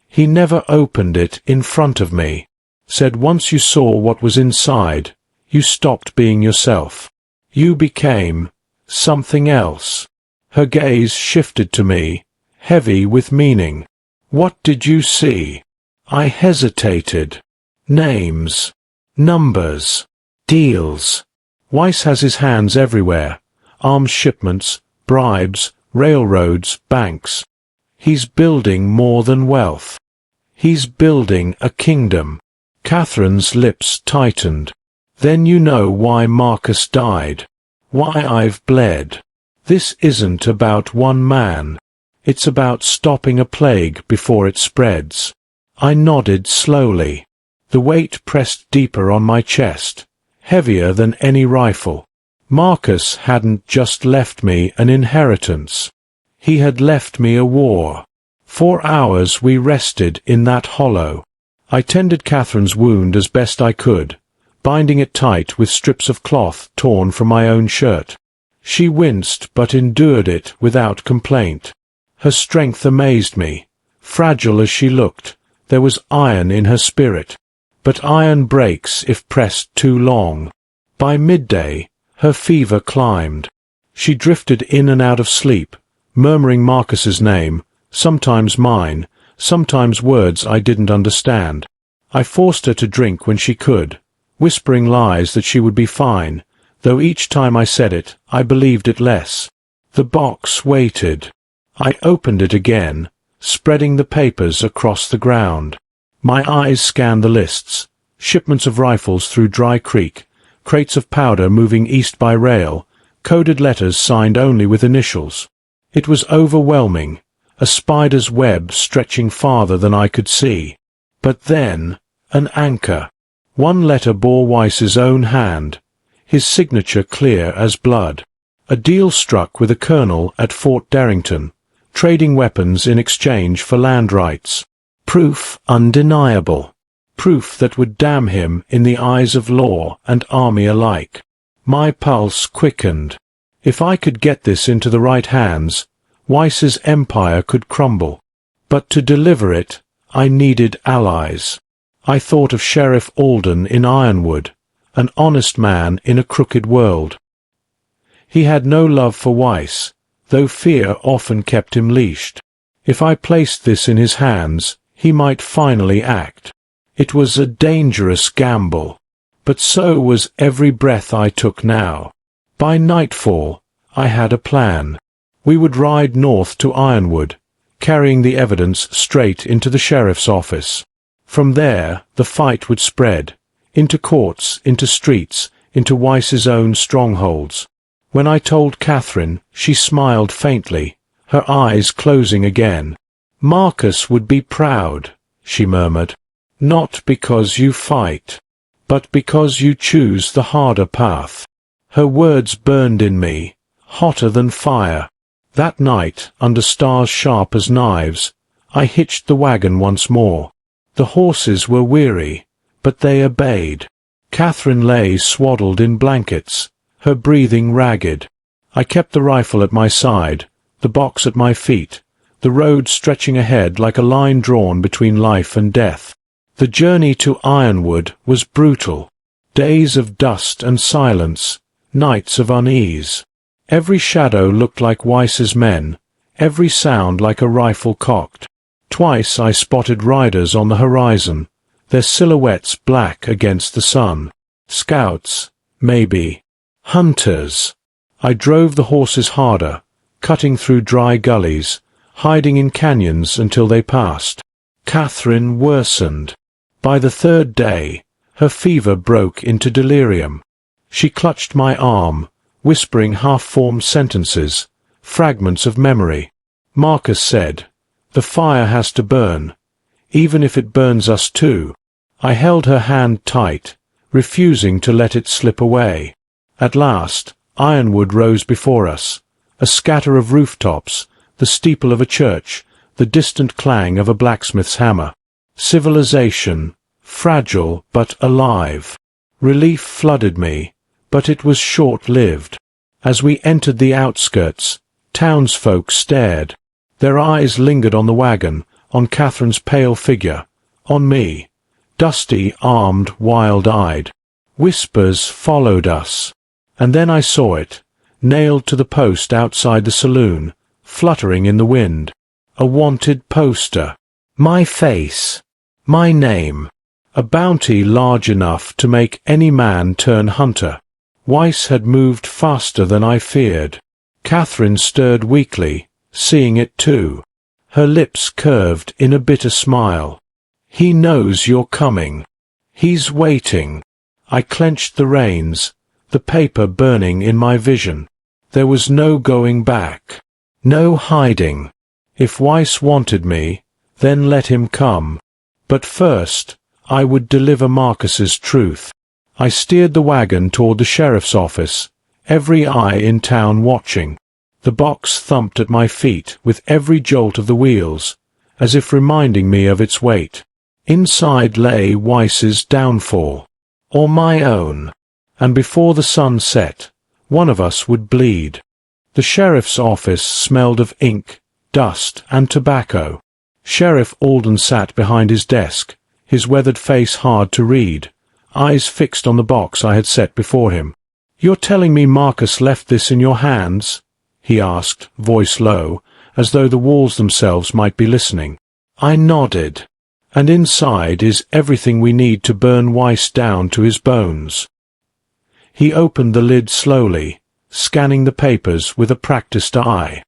He never opened it in front of me. Said once you saw what was inside, you stopped being yourself. You became something else." Her gaze shifted to me, heavy with meaning. "What did you see?" I hesitated. "Names. Numbers. Deals. Weiss has his hands everywhere. Arms shipments, bribes, railroads, banks. He's building more than wealth. He's building a kingdom." Catherine's lips tightened. "Then you know why Marcus died. Why I've bled. This isn't about one man. It's about stopping a plague before it spreads." I nodded slowly. The weight pressed deeper on my chest, heavier than any rifle. Marcus hadn't just left me an inheritance. He had left me a war. For hours we rested in that hollow. I tended Catherine's wound as best I could, binding it tight with strips of cloth torn from my own shirt. She winced but endured it without complaint. Her strength amazed me. Fragile as she looked, there was iron in her spirit. But iron breaks if pressed too long. By midday, her fever climbed. She drifted in and out of sleep, murmuring Marcus's name, sometimes mine, sometimes words I didn't understand. I forced her to drink when she could, whispering lies that she would be fine, though each time I said it, I believed it less. The box waited. I opened it again, spreading the papers across the ground. My eyes scanned the lists. Shipments of rifles through Dry Creek, crates of powder moving east by rail, coded letters signed only with initials. It was overwhelming, a spider's web stretching farther than I could see. But then, an anchor. One letter bore Weiss's own hand, his signature clear as blood. A deal struck with a colonel at Fort Darrington, trading weapons in exchange for land rights. Proof undeniable. Proof that would damn him in the eyes of law and army alike. My pulse quickened. If I could get this into the right hands, Weiss's empire could crumble. But to deliver it, I needed allies. I thought of Sheriff Alden in Ironwood, an honest man in a crooked world. He had no love for Weiss, though fear often kept him leashed. If I placed this in his hands, he might finally act. It was a dangerous gamble, but so was every breath I took now. By nightfall, I had a plan. We would ride north to Ironwood, carrying the evidence straight into the sheriff's office. From there, the fight would spread, into courts, into streets, into Weiss's own strongholds. When I told Catherine, she smiled faintly, her eyes closing again. "Marcus would be proud," she murmured. "Not because you fight, but because you choose the harder path." Her words burned in me, hotter than fire. That night, under stars sharp as knives, I hitched the wagon once more. The horses were weary, but they obeyed. Catherine lay swaddled in blankets, her breathing ragged. I kept the rifle at my side, the box at my feet, the road stretching ahead like a line drawn between life and death. The journey to Ironwood was brutal. Days of dust and silence, nights of unease. Every shadow looked like Weiss's men, every sound like a rifle cocked. Twice I spotted riders on the horizon, their silhouettes black against the sun. Scouts, maybe. Hunters. I drove the horses harder, cutting through dry gullies, hiding in canyons until they passed. Catherine worsened. By the third day, her fever broke into delirium. She clutched my arm, whispering half-formed sentences, fragments of memory. Marcus said, "The fire has to burn, even if it burns us too." I held her hand tight, refusing to let it slip away. At last, Ironwood rose before us, a scatter of rooftops, the steeple of a church, the distant clang of a blacksmith's hammer. Civilization, fragile but alive. Relief flooded me, but it was short-lived. As we entered the outskirts, townsfolk stared. Their eyes lingered on the wagon, on Catherine's pale figure, on me, dusty, armed, wild-eyed. Whispers followed us. And then I saw it, nailed to the post outside the saloon, fluttering in the wind. A wanted poster. My face. My name. A bounty large enough to make any man turn hunter. Weiss had moved faster than I feared. Catherine stirred weakly, seeing it too. Her lips curved in a bitter smile. "He knows you're coming. He's waiting." I clenched the reins, the paper burning in my vision. There was no going back. No hiding. If Weiss wanted me, then let him come. But first, I would deliver Marcus's truth. I steered the wagon toward the sheriff's office, every eye in town watching. The box thumped at my feet with every jolt of the wheels, as if reminding me of its weight. Inside lay Weiss's downfall, or my own, and before the sun set, one of us would bleed. The sheriff's office smelled of ink, dust, and tobacco. Sheriff Alden sat behind his desk, his weathered face hard to read, eyes fixed on the box I had set before him. "You're telling me Marcus left this in your hands?" he asked, voice low, as though the walls themselves might be listening. I nodded. "And inside is everything we need to burn Weiss down to his bones." He opened the lid slowly, scanning the papers with a practiced eye.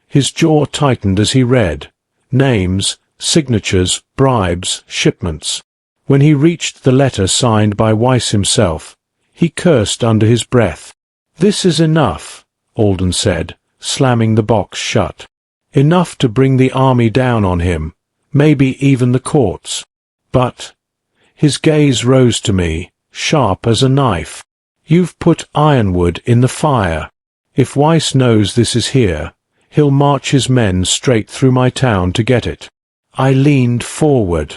His jaw tightened as he read, Names, signatures, bribes, shipments. When he reached the letter signed by Weiss himself, he cursed under his breath. "This is enough," Alden said, slamming the box shut. "Enough to bring the army down on him, maybe even the courts. But—" his gaze rose to me, sharp as a knife. "You've put ironwood in the fire. If Weiss knows this is here, he'll march his men straight through my town to get it." I leaned forward.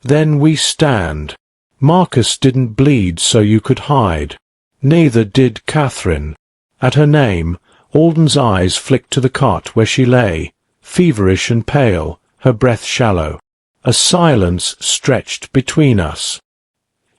"Then we stand. Marcus didn't bleed so you could hide. Neither did Catherine." At her name, Alden's eyes flicked to the cot where she lay, feverish and pale, her breath shallow. A silence stretched between us.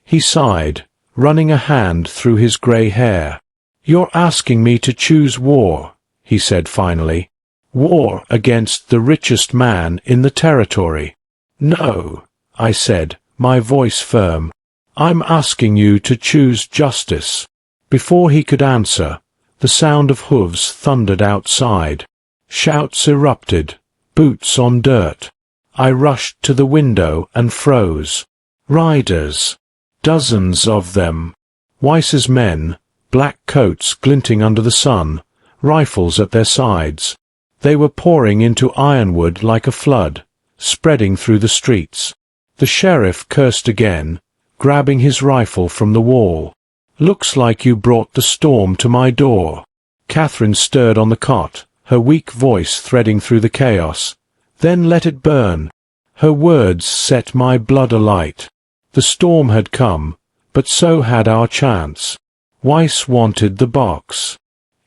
He sighed, running a hand through his grey hair. "You're asking me to choose war," he said finally. "War against the richest man in the territory." "No," I said, my voice firm. "I'm asking you to choose justice." Before he could answer, the sound of hooves thundered outside. Shouts erupted, boots on dirt. I rushed to the window and froze. Riders. Dozens of them. Weiss's men, black coats glinting under the sun, rifles at their sides. They were pouring into Ironwood like a flood, spreading through the streets. The sheriff cursed again, grabbing his rifle from the wall. "Looks like you brought the storm to my door." Catherine stirred on the cot, her weak voice threading through the chaos. "Then let it burn." Her words set my blood alight. The storm had come, but so had our chance. Weiss wanted the box.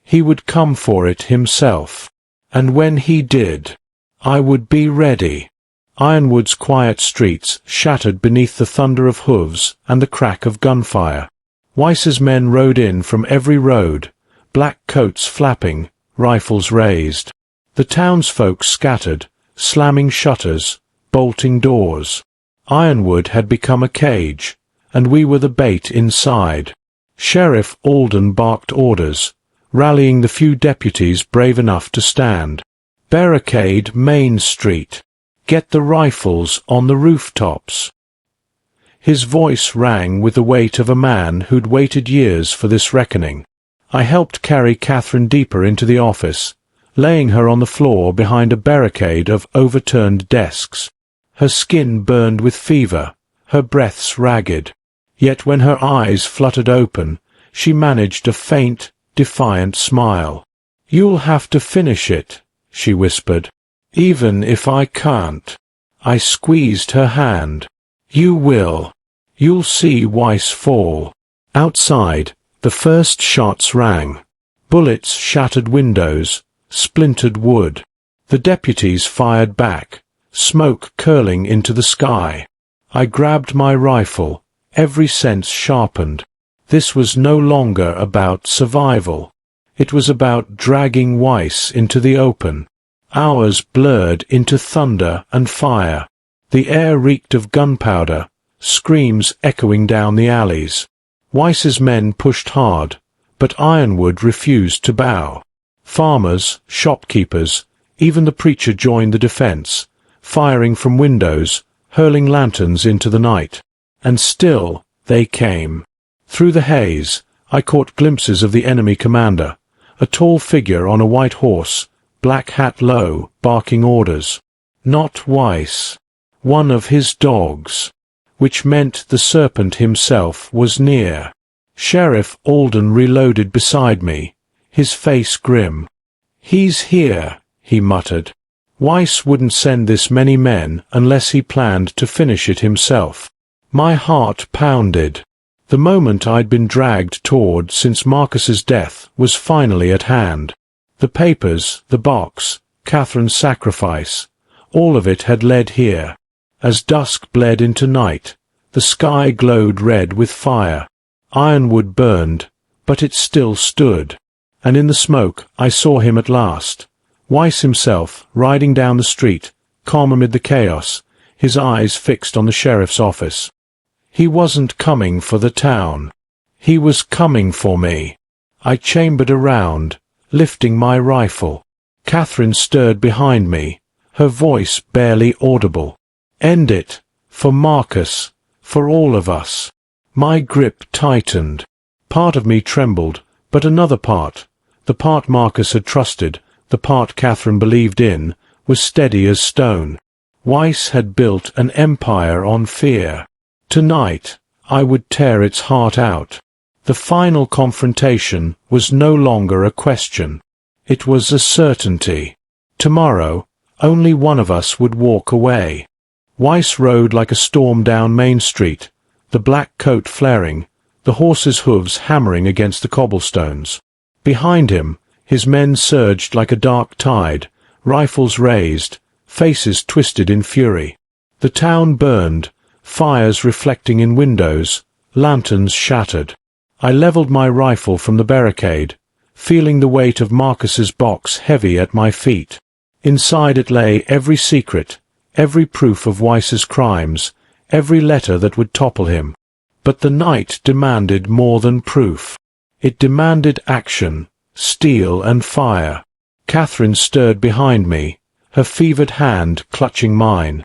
He would come for it himself. And when he did, I would be ready. Ironwood's quiet streets shattered beneath the thunder of hooves and the crack of gunfire. Weiss's men rode in from every road, black coats flapping, rifles raised. The townsfolk scattered, slamming shutters, bolting doors. Ironwood had become a cage, and we were the bait inside. Sheriff Alden barked orders, rallying the few deputies brave enough to stand. "Barricade Main Street. Get the rifles on the rooftops." His voice rang with the weight of a man who'd waited years for this reckoning. I helped carry Catherine deeper into the office, laying her on the floor behind a barricade of overturned desks. Her skin burned with fever, her breaths ragged. Yet when her eyes fluttered open, she managed a faint, defiant smile. "You'll have to finish it," she whispered. "Even if I can't." I squeezed her hand. "You will. You'll see Weiss fall." Outside, the first shots rang. Bullets shattered windows, splintered wood. The deputies fired back, smoke curling into the sky. I grabbed my rifle, every sense sharpened. This was no longer about survival. It was about dragging Weiss into the open. Hours blurred into thunder and fire. The air reeked of gunpowder, screams echoing down the alleys. Weiss's men pushed hard, but Ironwood refused to bow. Farmers, shopkeepers, even the preacher joined the defense, firing from windows, hurling lanterns into the night. And still they came. Through the haze, I caught glimpses of the enemy commander, a tall figure on a white horse, black hat low, barking orders. Not Weiss. One of his dogs. Which meant the serpent himself was near. Sheriff Alden reloaded beside me, his face grim. "He's here," he muttered. Weiss wouldn't send this many men unless he planned to finish it himself. My heart pounded. The moment I'd been dragged toward since Marcus's death was finally at hand. The papers, the box, Catherine's sacrifice, all of it had led here. As dusk bled into night, the sky glowed red with fire. Ironwood burned, but it still stood. And in the smoke I saw him at last. Weiss himself, riding down the street, calm amid the chaos, his eyes fixed on the sheriff's office. He wasn't coming for the town. He was coming for me. I chambered around, lifting my rifle. Catherine stirred behind me, her voice barely audible. "End it. For Marcus. For all of us." My grip tightened. Part of me trembled, but another part, the part Marcus had trusted, the part Catherine believed in, was steady as stone. Weiss had built an empire on fear. Tonight, I would tear its heart out. The final confrontation was no longer a question. It was a certainty. Tomorrow, only one of us would walk away. Weiss rode like a storm down Main Street, the black coat flaring, the horse's hooves hammering against the cobblestones. Behind him, his men surged like a dark tide, rifles raised, faces twisted in fury. The town burned, fires reflecting in windows, lanterns shattered. I leveled my rifle from the barricade, feeling the weight of Marcus's box heavy at my feet. Inside it lay every secret, every proof of Weiss's crimes, every letter that would topple him. But the night demanded more than proof. It demanded action, steel and fire. Catherine stirred behind me, her fevered hand clutching mine.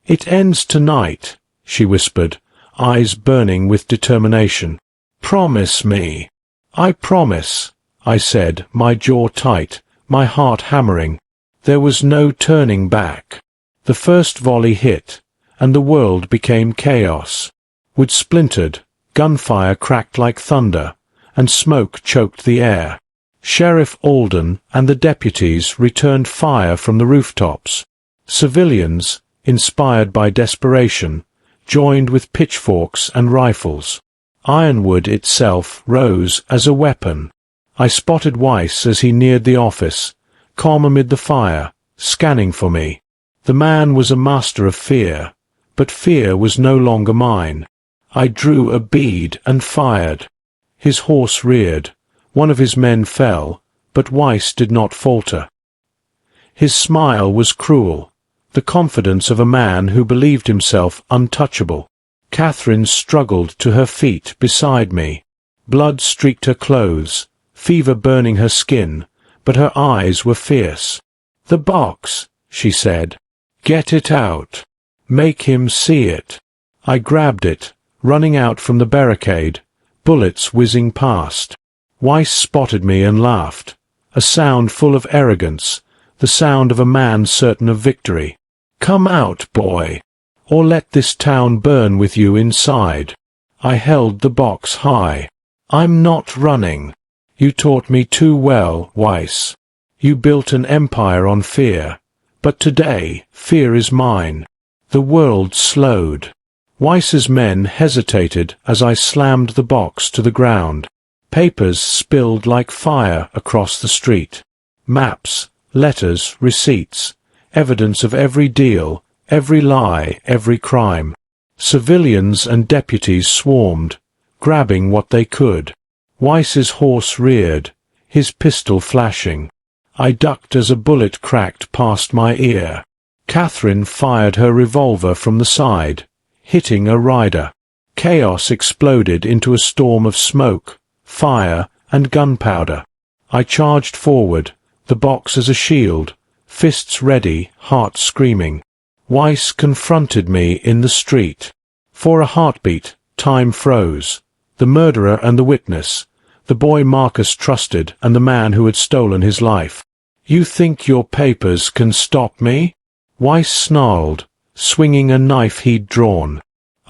"It ends tonight," she whispered, eyes burning with determination. "Promise me." "I promise," I said, my jaw tight, my heart hammering. There was no turning back. The first volley hit, and the world became chaos. Wood splintered, gunfire cracked like thunder, and smoke choked the air. Sheriff Alden and the deputies returned fire from the rooftops. Civilians, inspired by desperation, joined with pitchforks and rifles. Ironwood itself rose as a weapon. I spotted Weiss as he neared the office, calm amid the fire, scanning for me. The man was a master of fear, but fear was no longer mine. I drew a bead and fired. His horse reared. One of his men fell, but Weiss did not falter. His smile was cruel, the confidence of a man who believed himself untouchable. Catherine struggled to her feet beside me. Blood streaked her clothes, fever burning her skin, but her eyes were fierce. "The box," she said. "Get it out. Make him see it." I grabbed it, running out from the barricade, bullets whizzing past. Weiss spotted me and laughed, a sound full of arrogance, the sound of a man certain of victory. "Come out, boy, or let this town burn with you inside." I held the box high. "I'm not running. You taught me too well, Weiss. You built an empire on fear, but today fear is mine." The world slowed. Weiss's men hesitated as I slammed the box to the ground. Papers spilled like fire across the street. Maps, letters, receipts, evidence of every deal, every lie, every crime. Civilians and deputies swarmed, grabbing what they could. Weiss's horse reared, his pistol flashing. I ducked as a bullet cracked past my ear. Catherine fired her revolver from the side, hitting a rider. Chaos exploded into a storm of smoke, fire, and gunpowder. I charged forward, the box as a shield, fists ready, heart screaming. Weiss confronted me in the street. For a heartbeat, time froze. The murderer and the witness, the boy Marcus trusted and the man who had stolen his life. "You think your papers can stop me?" Weiss snarled, swinging a knife he'd drawn.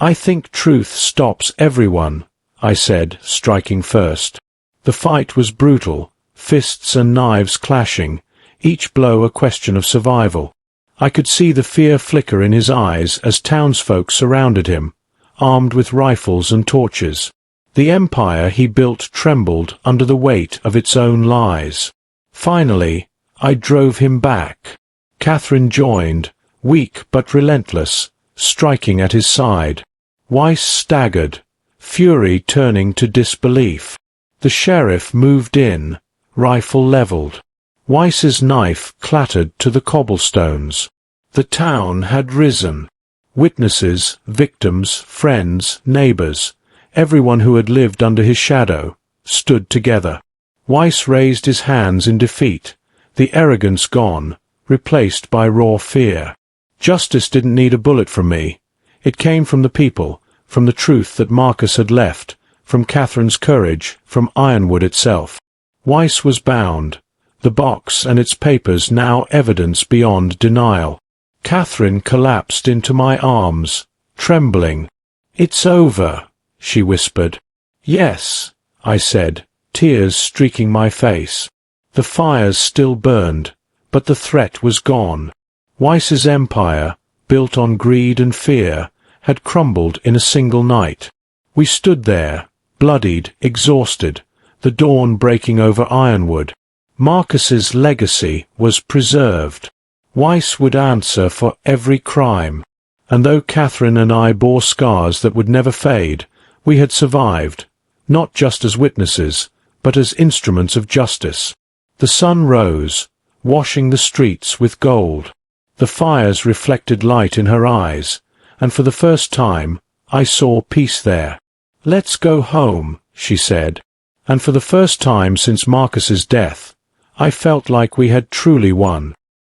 "I think truth stops everyone," I said, striking first. The fight was brutal, fists and knives clashing, each blow a question of survival. I could see the fear flicker in his eyes as townsfolk surrounded him, armed with rifles and torches. The empire he built trembled under the weight of its own lies. Finally, I drove him back. Catherine joined, weak but relentless, striking at his side. Weiss staggered, fury turning to disbelief. The sheriff moved in, rifle leveled. Weiss's knife clattered to the cobblestones. The town had risen. Witnesses, victims, friends, neighbors, everyone who had lived under his shadow, stood together. Weiss raised his hands in defeat, the arrogance gone, replaced by raw fear. Justice didn't need a bullet from me. It came from the people, from the truth that Marcus had left, from Catherine's courage, from Ironwood itself. Weiss was bound, the box and its papers now evidence beyond denial. Catherine collapsed into my arms, trembling. "It's over," she whispered. "Yes," I said, tears streaking my face. The fires still burned, but the threat was gone. Weiss's empire, built on greed and fear, had crumbled in a single night. We stood there, bloodied, exhausted, the dawn breaking over Ironwood. Marcus's legacy was preserved. Weiss would answer for every crime. And though Catherine and I bore scars that would never fade, we had survived, not just as witnesses, but as instruments of justice. The sun rose, washing the streets with gold. The fires reflected light in her eyes, and for the first time, I saw peace there. "Let's go home," she said, and for the first time since Marcus's death, I felt like we had truly won.